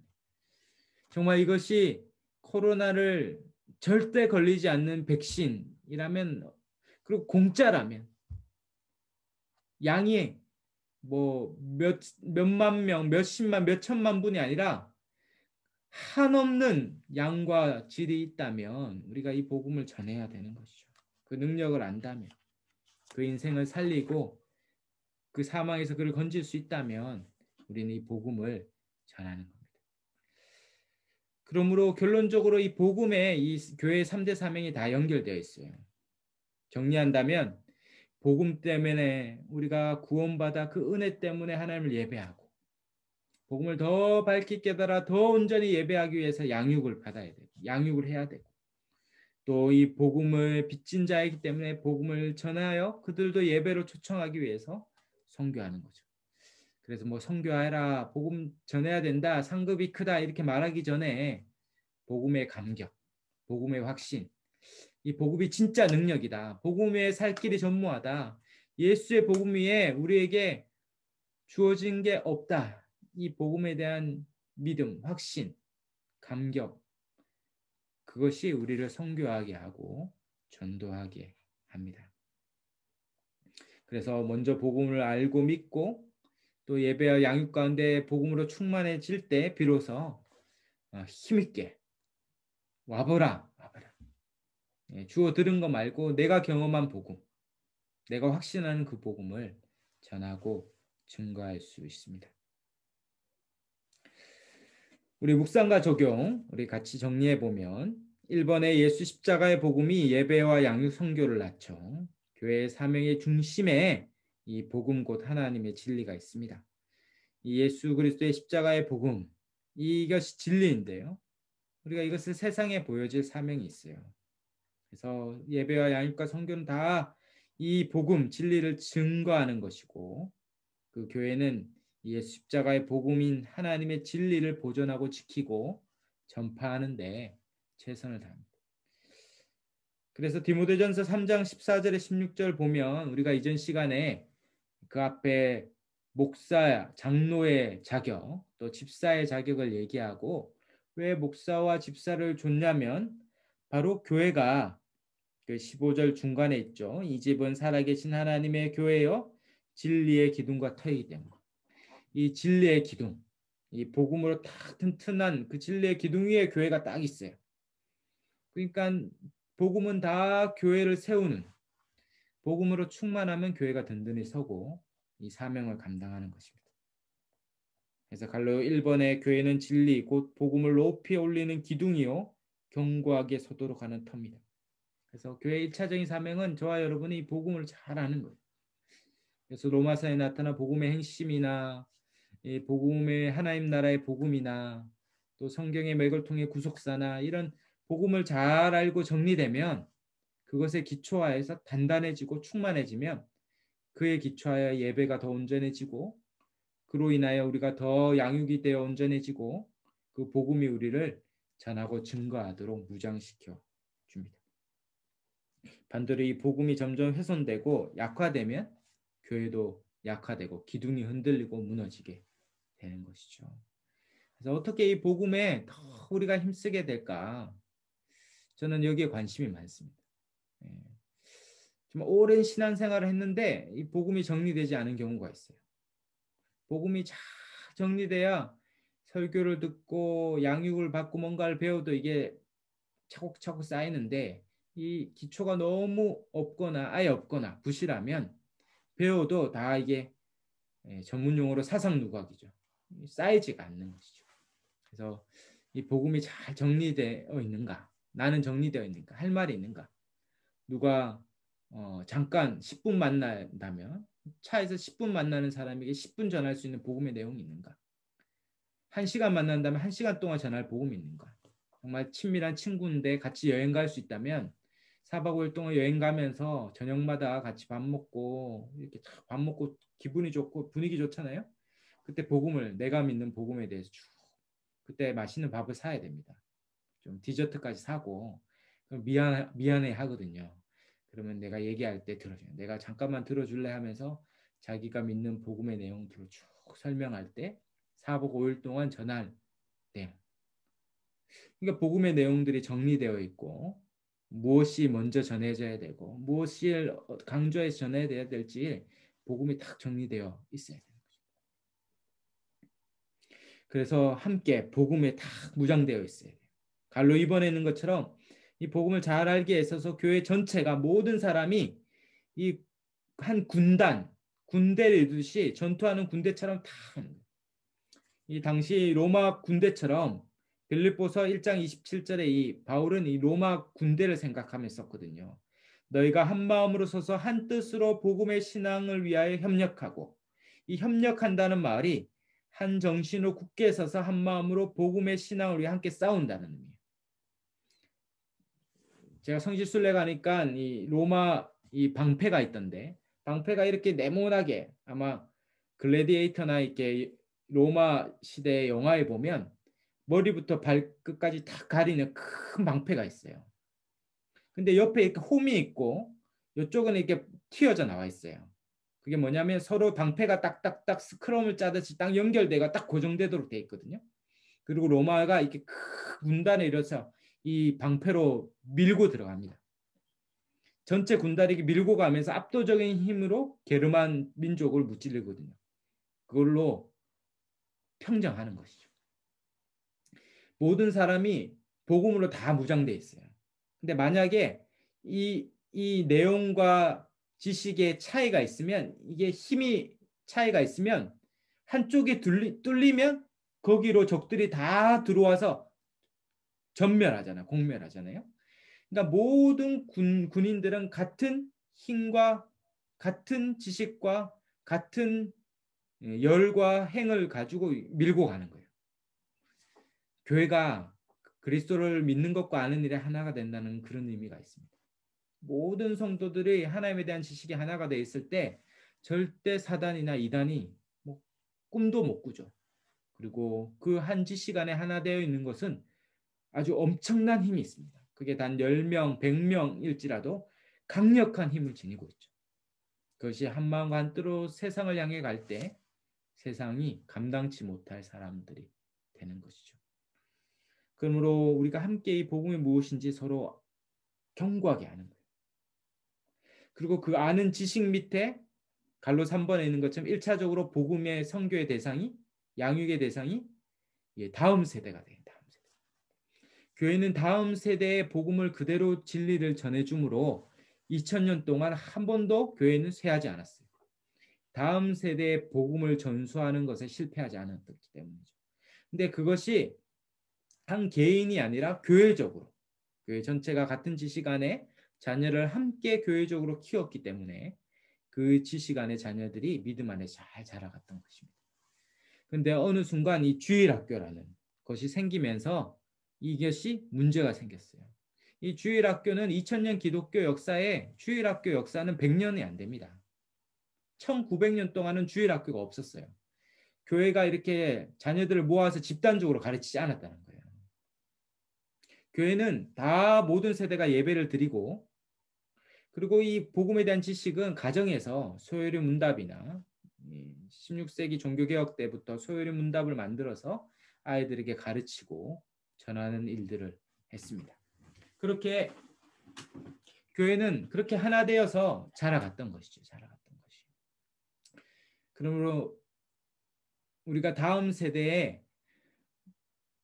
정말 이것이 코로나를 절대 걸리지 않는 백신이라면 그리고 공짜라면 양이 뭐 몇만 명, 몇십만, 몇천만 분이 아니라 한없는 양과 질이 있다면 우리가 이 복음을 전해야 되는 것이죠. 그 능력을 안다면. 그 인생을 살리고 그 사망에서 그를 건질 수 있다면 우리는 이 복음을 전하는 겁니다. 그러므로 결론적으로 이 복음에 이 교회의 3대 사명이 다 연결되어 있어요. 정리한다면 복음 때문에 우리가 구원받아 그 은혜 때문에 하나님을 예배하고 복음을 더 밝히 깨달아 더 온전히 예배하기 위해서 양육을 받아야 되고 양육을 해야 되고 또 이 복음을 빚진 자이기 때문에 복음을 전하여 그들도 예배로 초청하기 위해서 선교하는 거죠. 그래서 뭐 선교하라, 복음 전해야 된다, 상급이 크다 이렇게 말하기 전에 복음의 감격, 복음의 확신, 이 복음이 진짜 능력이다. 복음의 살 길이 전무하다. 예수의 복음 위에 우리에게 주어진 게 없다. 이 복음에 대한 믿음, 확신, 감격, 그것이 우리를 선교하게 하고 전도하게 합니다. 그래서 먼저 복음을 알고 믿고 또 예배와 양육 가운데 복음으로 충만해질 때 비로소 힘있게 와보라. 주어 들은 거 말고 내가 경험한 복음, 내가 확신하는 그 복음을 전하고 증거할 수 있습니다. 우리 묵상과 적용 우리 같이 정리해 보면 1번에 예수 십자가의 복음이 예배와 양육 선교를 낳죠. 교회의 사명의 중심에 이 복음 곧 하나님의 진리가 있습니다. 이 예수 그리스도의 십자가의 복음 이것이 진리인데요. 우리가 이것을 세상에 보여줄 사명이 있어요. 그래서 예배와 양육과 선교는 다 이 복음 진리를 증거하는 것이고 그 교회는 예수 십자가의 복음인 하나님의 진리를 보존하고 지키고 전파하는 데 최선을 다합니다. 그래서 디모데전서 3장 14절에 16절 보면 우리가 이전 시간에 그 앞에 목사, 장로의 자격, 또 집사의 자격을 얘기하고 왜 목사와 집사를 줬냐면 바로 교회가 그 15절 중간에 있죠. 이 집은 살아계신 하나님의 교회요 진리의 기둥과 터이기 때문에 이 진리의 기둥, 이 복음으로 딱 튼튼한 그 진리의 기둥 위에 교회가 딱 있어요. 그러니까 복음은 다 교회를 세우는 복음으로 충만하면 교회가 든든히 서고 이 사명을 감당하는 것입니다. 그래서 갈로 1번에 교회는 진리 곧 복음을 높이 올리는 기둥이요 견고하게 서도록 하는 터입니다. 그래서 교회의 1차적인 사명은 저와 여러분이 복음을 잘 아는 거예요. 그래서 로마서에 나타난 복음의 핵심이나 이 복음의 하나님 나라의 복음이나 또 성경의 맥을 통해 구속사나 이런 복음을 잘 알고 정리되면 그것에 기초하여서 단단해지고 충만해지면 그에 기초하여 예배가 더 온전해지고 그로 인하여 우리가 더 양육이 되어 온전해지고 그 복음이 우리를 전하고 증거하도록 무장시켜 줍니다. 반대로 이 복음이 점점 훼손되고 약화되면 교회도 약화되고 기둥이 흔들리고 무너지게 되는 것이죠. 그래서 어떻게 이 복음에 더 우리가 힘쓰게 될까? 저는 여기에 관심이 많습니다. 예. 좀 오랜 신앙생활을 했는데 이 복음이 정리되지 않은 경우가 있어요. 복음이 잘 정리돼야 설교를 듣고 양육을 받고 뭔가를 배워도 이게 차곡차곡 쌓이는데 이 기초가 너무 없거나 아예 없거나 부실하면 배워도 다 이게 전문 용어로 사상 누각이죠. 쌓이지가 않는 것이죠. 그래서 이 복음이 잘 정리되어 있는가? 나는 정리되어 있는가? 할 말이 있는가? 누가 잠깐 10분 만난다면 차에서 10분 만나는 사람에게 10분 전할 수 있는 복음의 내용이 있는가? 1시간 만난다면 1시간 동안 전할 복음이 있는가? 정말 친밀한 친구인데 같이 여행 갈 수 있다면 4박 5일 동안 여행 가면서 저녁마다 같이 밥 먹고 이렇게 밥 먹고 기분이 좋고 분위기 좋잖아요. 그때 복음을 내가 믿는 복음에 대해서 쭉 그때 맛있는 밥을 사야 됩니다. 좀 디저트까지 사고 그럼 미안해 하거든요. 그러면 내가 얘기할 때 들어줘요. 내가 잠깐만 들어줄래 하면서 자기가 믿는 복음의 내용들을 쭉 설명할 때 4박 5일 동안 전할 내용. 그러니까 복음의 내용들이 정리되어 있고 무엇이 먼저 전해져야 되고 무엇을 강조해서 전해야 될지 복음이 딱 정리되어 있어야 돼요. 그래서 함께 복음에 딱 무장되어 있어야 돼요. 갈로 이번에 있는 것처럼 이 복음을 잘 알기에 있어서 교회 전체가 모든 사람이 이 한 군단, 군대를 이루듯이 전투하는 군대처럼 다 하는 거예요. 이 당시 로마 군대처럼 빌립보서 1장 27절에 이 바울은 이 로마 군대를 생각하며 썼거든요. 너희가 한 마음으로 서서 한 뜻으로 복음의 신앙을 위하여 협력하고, 이 협력한다는 말이 한 정신으로 굳게 서서 한 마음으로 복음의 신앙을 위해 함께 싸운다는 의미예요. 제가 성지순례 가니까 이 로마 이 방패가 있던데, 방패가 이렇게 네모나게, 아마 글래디에이터나 이렇게 로마 시대 영화에 보면 머리부터 발끝까지 다 가리는 큰 방패가 있어요. 근데 옆에 이렇게 홈이 있고 이쪽은 이렇게 튀어져 나와 있어요. 그게 뭐냐면 서로 방패가 딱딱딱 스크럼을 짜듯이 딱 연결돼가 딱 고정되도록 돼 있거든요. 그리고 로마가 이렇게 큰 군단에 이뤄서 이 방패로 밀고 들어갑니다. 전체 군단이 밀고 가면서 압도적인 힘으로 게르만 민족을 무찌르거든요. 그걸로 평정하는 것이죠. 모든 사람이 복음으로 다 무장돼 있어요. 근데 만약에 이 내용과 지식의 차이가 있으면, 이게 힘이 차이가 있으면 한쪽이 뚫리면 거기로 적들이 다 들어와서 전멸하잖아요. 공멸하잖아요. 그러니까 모든 군인들은 같은 힘과 같은 지식과 같은 열과 행을 가지고 밀고 가는 거예요. 교회가 그리스도를 믿는 것과 아는 일에 하나가 된다는 그런 의미가 있습니다. 모든 성도들이 하나님에 대한 지식이 하나가 되어 있을 때 절대 사단이나 이단이 뭐 꿈도 못 꾸죠. 그리고 그 한 지식 안에 하나 되어 있는 것은 아주 엄청난 힘이 있습니다. 그게 단 10명, 100명일지라도 강력한 힘을 지니고 있죠. 그것이 한 마음과 한 뜻으로 세상을 향해 갈 때 세상이 감당치 못할 사람들이 되는 것이죠. 그러므로 우리가 함께 이 복음이 무엇인지 서로 경고하게 하는 거예요. 그리고 그 아는 지식 밑에 갈로 3번에 있는 것처럼 1차적으로 복음의 선교의 대상이, 양육의 대상이 다음 세대가 돼요. 다음 세대. 교회는 다음 세대의 복음을 그대로 진리를 전해주므로 2000년 동안 한 번도 교회는 쇠하지 않았어요. 다음 세대의 복음을 전수하는 것에 실패하지 않았기 때문이죠. 근데 그것이 한 개인이 아니라 교회적으로, 교회 전체가 같은 지식 안에 자녀를 함께 교회적으로 키웠기 때문에 그 지식 안에 자녀들이 믿음 안에 잘 자라갔던 것입니다. 그런데 어느 순간 이 주일학교라는 것이 생기면서 이것이 문제가 생겼어요. 이 주일학교는 2000년 기독교 역사에 주일학교 역사는 100년이 안 됩니다. 1900년 동안은 주일학교가 없었어요. 교회가 이렇게 자녀들을 모아서 집단적으로 가르치지 않았다는 거예요. 교회는 다 모든 세대가 예배를 드리고, 그리고 이 복음에 대한 지식은 가정에서 소요리 문답이나 16세기 종교개혁 때부터 소요리 문답을 만들어서 아이들에게 가르치고 전하는 일들을 했습니다. 그렇게 교회는 그렇게 하나 되어서 자라갔던 것이죠. 자라갔던 것이요. 그러므로 우리가 다음 세대에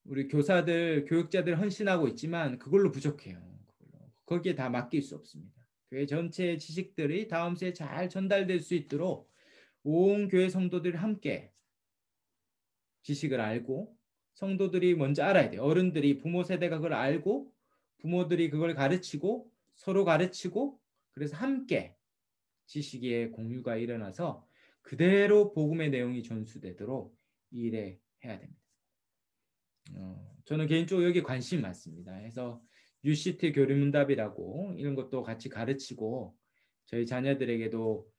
우리 교사들, 교육자들 헌신하고 있지만 그걸로 부족해요. 거기에 다 맡길 수 없습니다. 교회 전체의 지식들이 다음 세대에 잘 전달될 수 있도록 온 교회 성도들이 함께 지식을 알고, 성도들이 먼저 알아야 돼요. 어른들이, 부모 세대가 그걸 알고 부모들이 그걸 가르치고 서로 가르치고, 그래서 함께 지식의 공유가 일어나서 그대로 복음의 내용이 전수되도록 일해야 됩니다. 저는 개인적으로 여기 관심이 많습니다. 그래서 UCT 교리문답이라고 이런 것도 같이 가르치고 저희 자녀들에게도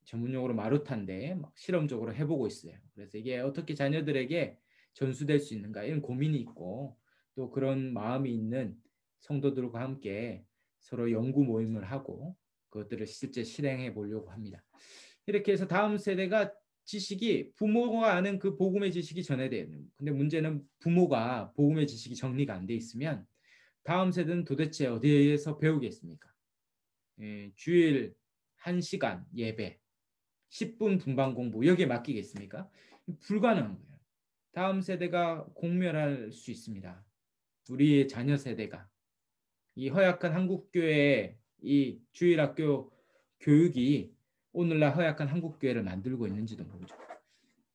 전문용어로 마루타인데 막 실험적으로 해보고 있어요. 그래서 이게 어떻게 자녀들에게 전수될 수 있는가 이런 고민이 있고, 또 그런 마음이 있는 성도들과 함께 서로 연구 모임을 하고 그것들을 실제 실행해 보려고 합니다. 이렇게 해서 다음 세대가 지식이, 부모가 아는 그 복음의 지식이 전해져야 돼요. 근데 문제는 부모가 복음의 지식이 정리가 안 돼 있으면 다음 세대는 도대체 어디에서 배우겠습니까? 주일 1시간 예배, 10분 분방 공부 여기에 맡기겠습니까? 불가능한 거예요. 다음 세대가 공멸할 수 있습니다. 우리의 자녀 세대가 이 허약한 한국교회의 이 주일학교 교육이 오늘날 허약한 한국교회를 만들고 있는지도 모르죠.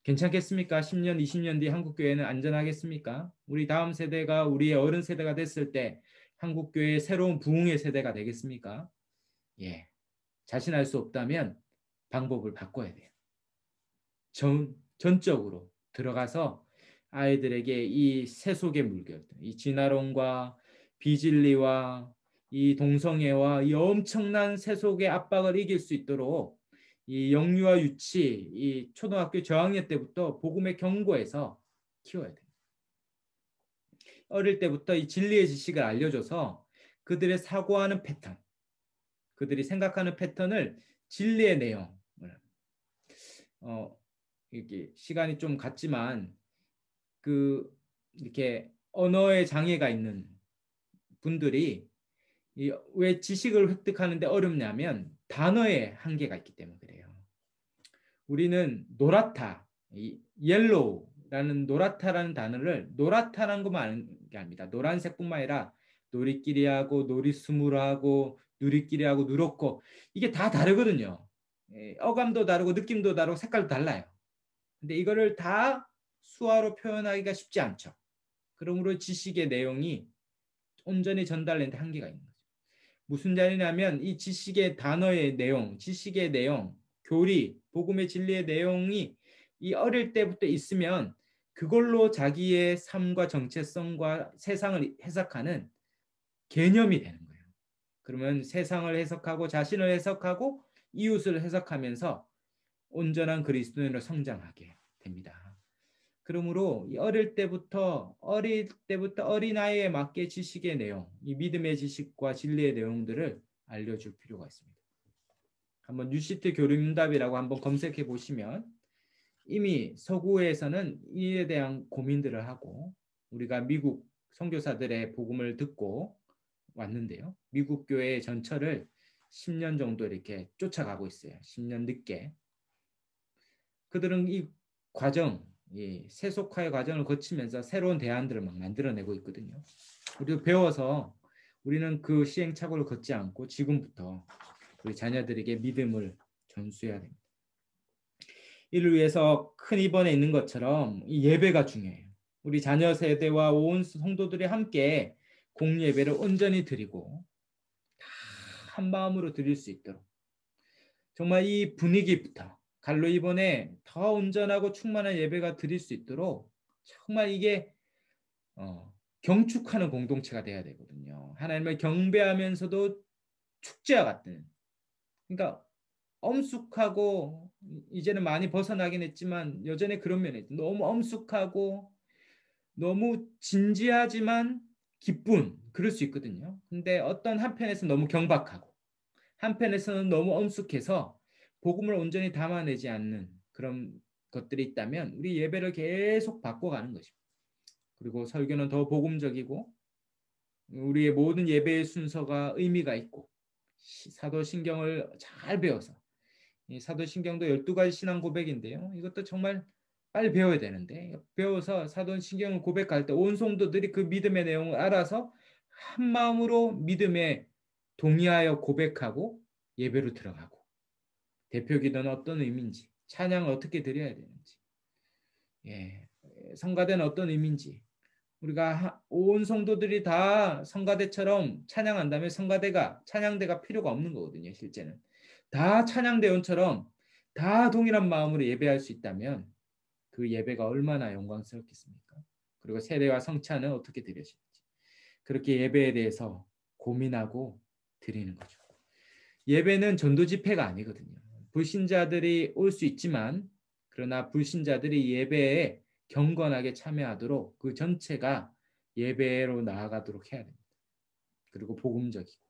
괜찮겠습니까? 10년, 20년 뒤 한국교회는 안전하겠습니까? 우리 다음 세대가 우리의 어른 세대가 됐을 때 한국교회의 새로운 부흥의 세대가 되겠습니까? 예, 자신할 수 없다면 방법을 바꿔야 돼요. 전적으로 들어가서 아이들에게 이 세속의 물결, 이 진화론과 비진리와 이 동성애와 이 엄청난 세속의 압박을 이길 수 있도록 이 영유아 유치, 이 초등학교 저학년 때부터 복음의 경고에서 키워야 돼요. 어릴 때부터 이 진리의 지식을 알려줘서 그들의 사고하는 패턴, 그들이 생각하는 패턴을 진리의 내용, 이게 시간이 좀 갔지만 그 이렇게 언어의 장애가 있는 분들이 왜 지식을 획득하는데 어렵냐면 단어의 한계가 있기 때문에 그래요. 우리는 노랗다, 옐로우라는 노랗다라는 단어를 노랗다라는 것만 아는 게 아닙니다. 노란색뿐만 아니라 놀이끼리하고 놀이스물하고 누리끼리하고 누렇고 이게 다 다르거든요. 어감도 다르고 느낌도 다르고 색깔도 달라요. 근데 이거를 다 수화로 표현하기가 쉽지 않죠. 그러므로 지식의 내용이 온전히 전달되는데 한계가 있는 거죠. 무슨 말이냐면 이 지식의 단어의 내용, 지식의 내용, 교리, 복음의 진리의 내용이 이 어릴 때부터 있으면 그걸로 자기의 삶과 정체성과 세상을 해석하는 개념이 되는 거예요. 그러면 세상을 해석하고 자신을 해석하고 이웃을 해석하면서 온전한 그리스도인으로 성장하게 됩니다. 그러므로 어릴 때부터 어린아이에 맞게 지식의 내용, 이 믿음의 지식과 진리의 내용들을 알려줄 필요가 있습니다. 한번 뉴시트 교림답이라고 한번 검색해 보시면 이미 서구에서는 이에 대한 고민들을 하고 우리가 미국 선교사들의 복음을 듣고 왔는데요. 미국 교회의 전철을 10년 정도 이렇게 쫓아가고 있어요. 10년 늦게. 그들은 이 과정, 이 세속화의 과정을 거치면서 새로운 대안들을 막 만들어내고 있거든요. 우리도 배워서 우리는 그 시행착오를 걷지 않고 지금부터 우리 자녀들에게 믿음을 전수해야 됩니다. 이를 위해서 큰 입원에 있는 것처럼 이 예배가 중요해요. 우리 자녀 세대와 온 성도들이 함께 공예배를 온전히 드리고 한 마음으로 드릴 수 있도록 정말 이 분위기부터 갈로 이번에 더 온전하고 충만한 예배가 드릴 수 있도록 정말 이게 경축하는 공동체가 돼야 되거든요. 하나님을 경배하면서도 축제와 같은. 그러니까 엄숙하고 이제는 많이 벗어나긴 했지만 여전히 그런 면이 있죠. 너무 엄숙하고 너무 진지하지만 기쁜 그럴 수 있거든요. 근데 어떤 한편에서 너무 경박하고 한편에서는 너무 엄숙해서 복음을 온전히 담아내지 않는 그런 것들이 있다면 우리 예배를 계속 바꿔가는 것입니다. 그리고 설교는 더 복음적이고 우리의 모든 예배의 순서가 의미가 있고 사도신경을 잘 배워서 이 사도신경도 12가지 신앙 고백인데요. 이것도 정말 빨리 배워야 되는데 배워서 사도신경을 고백할 때 온 성도들이 그 믿음의 내용을 알아서 한 마음으로 믿음에 동의하여 고백하고 예배로 들어가고 대표 기도는 어떤 의미인지 찬양을 어떻게 드려야 되는지 성가대는 어떤 의미인지 우리가 온 성도들이 다 성가대처럼 찬양한다면 찬양대가 필요가 없는 거거든요. 실제는 다 찬양대원처럼 다 동일한 마음으로 예배할 수 있다면 그 예배가 얼마나 영광스럽겠습니까? 그리고 세례와 성찬은 어떻게 드려지는지 그렇게 예배에 대해서 고민하고 드리는 거죠. 예배는 전도 집회가 아니거든요. 불신자들이 올 수 있지만 그러나 불신자들이 예배에 경건하게 참여하도록 그 전체가 예배로 나아가도록 해야 됩니다. 그리고 복음적이고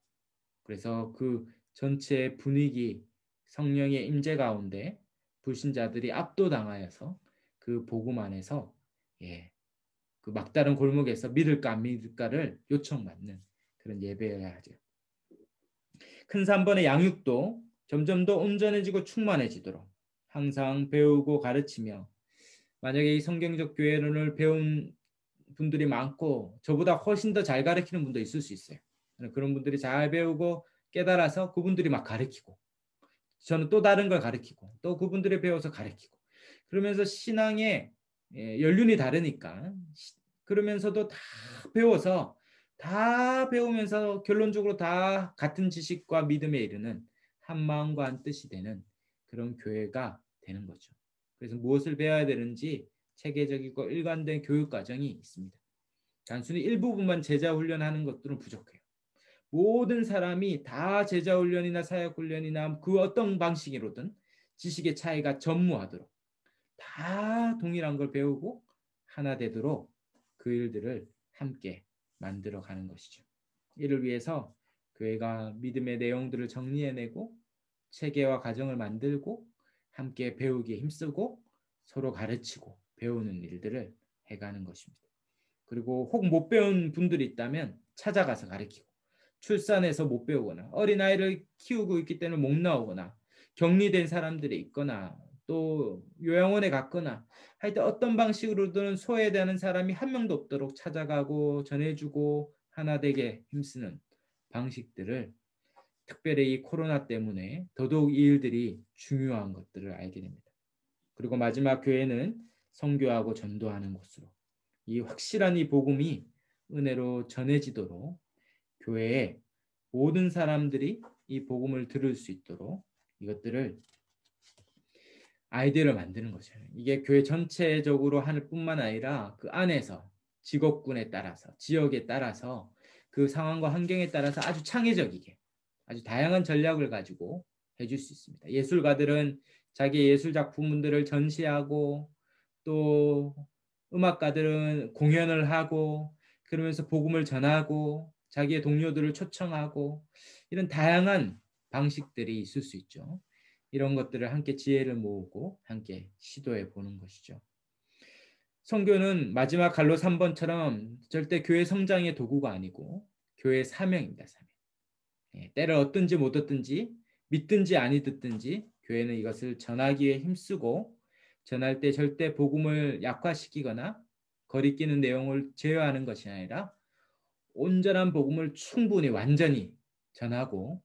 그래서 그 전체 분위기 성령의 임재 가운데 불신자들이 압도당하여서 그 복음 안에서 그 막다른 골목에서 믿을까 안 믿을까를 요청받는 그런 예배여야 하죠. 큰 산번의 양육도 점점 더 온전해지고 충만해지도록 항상 배우고 가르치며 만약에 이 성경적 교회론을 배운 분들이 많고 저보다 훨씬 더 잘 가르치는 분도 있을 수 있어요. 그런 분들이 잘 배우고 깨달아서 그분들이 막 가르치고 저는 또 다른 걸 가르치고 또 그분들이 배워서 가르치고 그러면서 신앙의 연륜이 다르니까 그러면서도 다 배워서 다 배우면서 결론적으로 다 같은 지식과 믿음에 이르는 한 마음과 한 뜻이 되는 그런 교회가 되는 거죠. 그래서 무엇을 배워야 되는지 체계적이고 일관된 교육 과정이 있습니다. 단순히 일부분만 제자 훈련하는 것들은 부족해요. 모든 사람이 다 제자 훈련이나 사역 훈련이나 그 어떤 방식으로든 지식의 차이가 전무하도록 다 동일한 걸 배우고 하나 되도록 그 일들을 함께 만들어 가는 것이죠. 이를 위해서 교회가 믿음의 내용들을 정리해내고 체계와 과정을 만들고 함께 배우기에 힘쓰고 서로 가르치고 배우는 일들을 해가는 것입니다. 그리고 혹 못 배운 분들이 있다면 찾아가서 가르치고 출산해서 못 배우거나 어린아이를 키우고 있기 때문에 못 나오거나 격리된 사람들이 있거나 또 요양원에 갔거나 하여튼 어떤 방식으로든 소외되는 사람이 한 명도 없도록 찾아가고 전해주고 하나 되게 힘쓰는 방식들을 특별히 이 코로나 때문에 더더욱 이 일들이 중요한 것들을 알게 됩니다. 그리고 마지막 교회는 선교하고 전도하는 곳으로 이 확실한 이 복음이 은혜로 전해지도록 교회에 모든 사람들이 이 복음을 들을 수 있도록 이것들을 아이디어를 만드는 거죠. 이게 교회 전체적으로 하는 뿐만 아니라 그 안에서 직업군에 따라서 지역에 따라서 그 상황과 환경에 따라서 아주 창의적이게 아주 다양한 전략을 가지고 해줄 수 있습니다. 예술가들은 자기 예술 작품들을 전시하고 또 음악가들은 공연을 하고 그러면서 복음을 전하고 자기의 동료들을 초청하고 이런 다양한 방식들이 있을 수 있죠. 이런 것들을 함께 지혜를 모으고 함께 시도해 보는 것이죠. 선교는 마지막 갈로 3번처럼 절대 교회 성장의 도구가 아니고 교회 사명입니다. 사명. 때를 얻든지 못 얻든지 믿든지 아니 듣든지 교회는 이것을 전하기 위해 힘쓰고 전할 때 절대 복음을 약화시키거나 거리끼는 내용을 제어하는 것이 아니라 온전한 복음을 충분히 완전히 전하고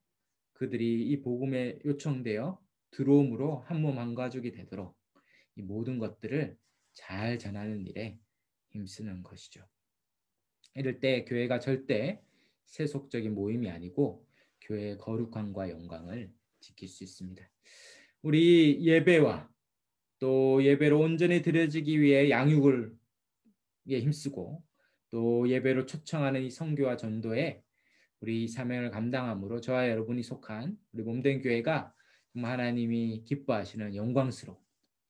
그들이 이 복음에 요청되어 들어옴으로 한 몸 한 가족이 되도록 이 모든 것들을 잘 전하는 일에 힘쓰는 것이죠. 이럴 때 교회가 절대 세속적인 모임이 아니고 교회의 거룩함과 영광을 지킬 수 있습니다. 우리 예배와 또 예배로 온전히 드려지기 위해 양육을 위해 힘쓰고 또 예배로 초청하는 이 선교와 전도에 우리 사명을 감당함으로 저와 여러분이 속한 우리 몸된 교회가 정말 하나님이 기뻐하시는 영광스러운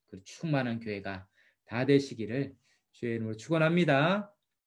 그 충만한 교회가 다 되시기를 주의 이름으로 축원합니다.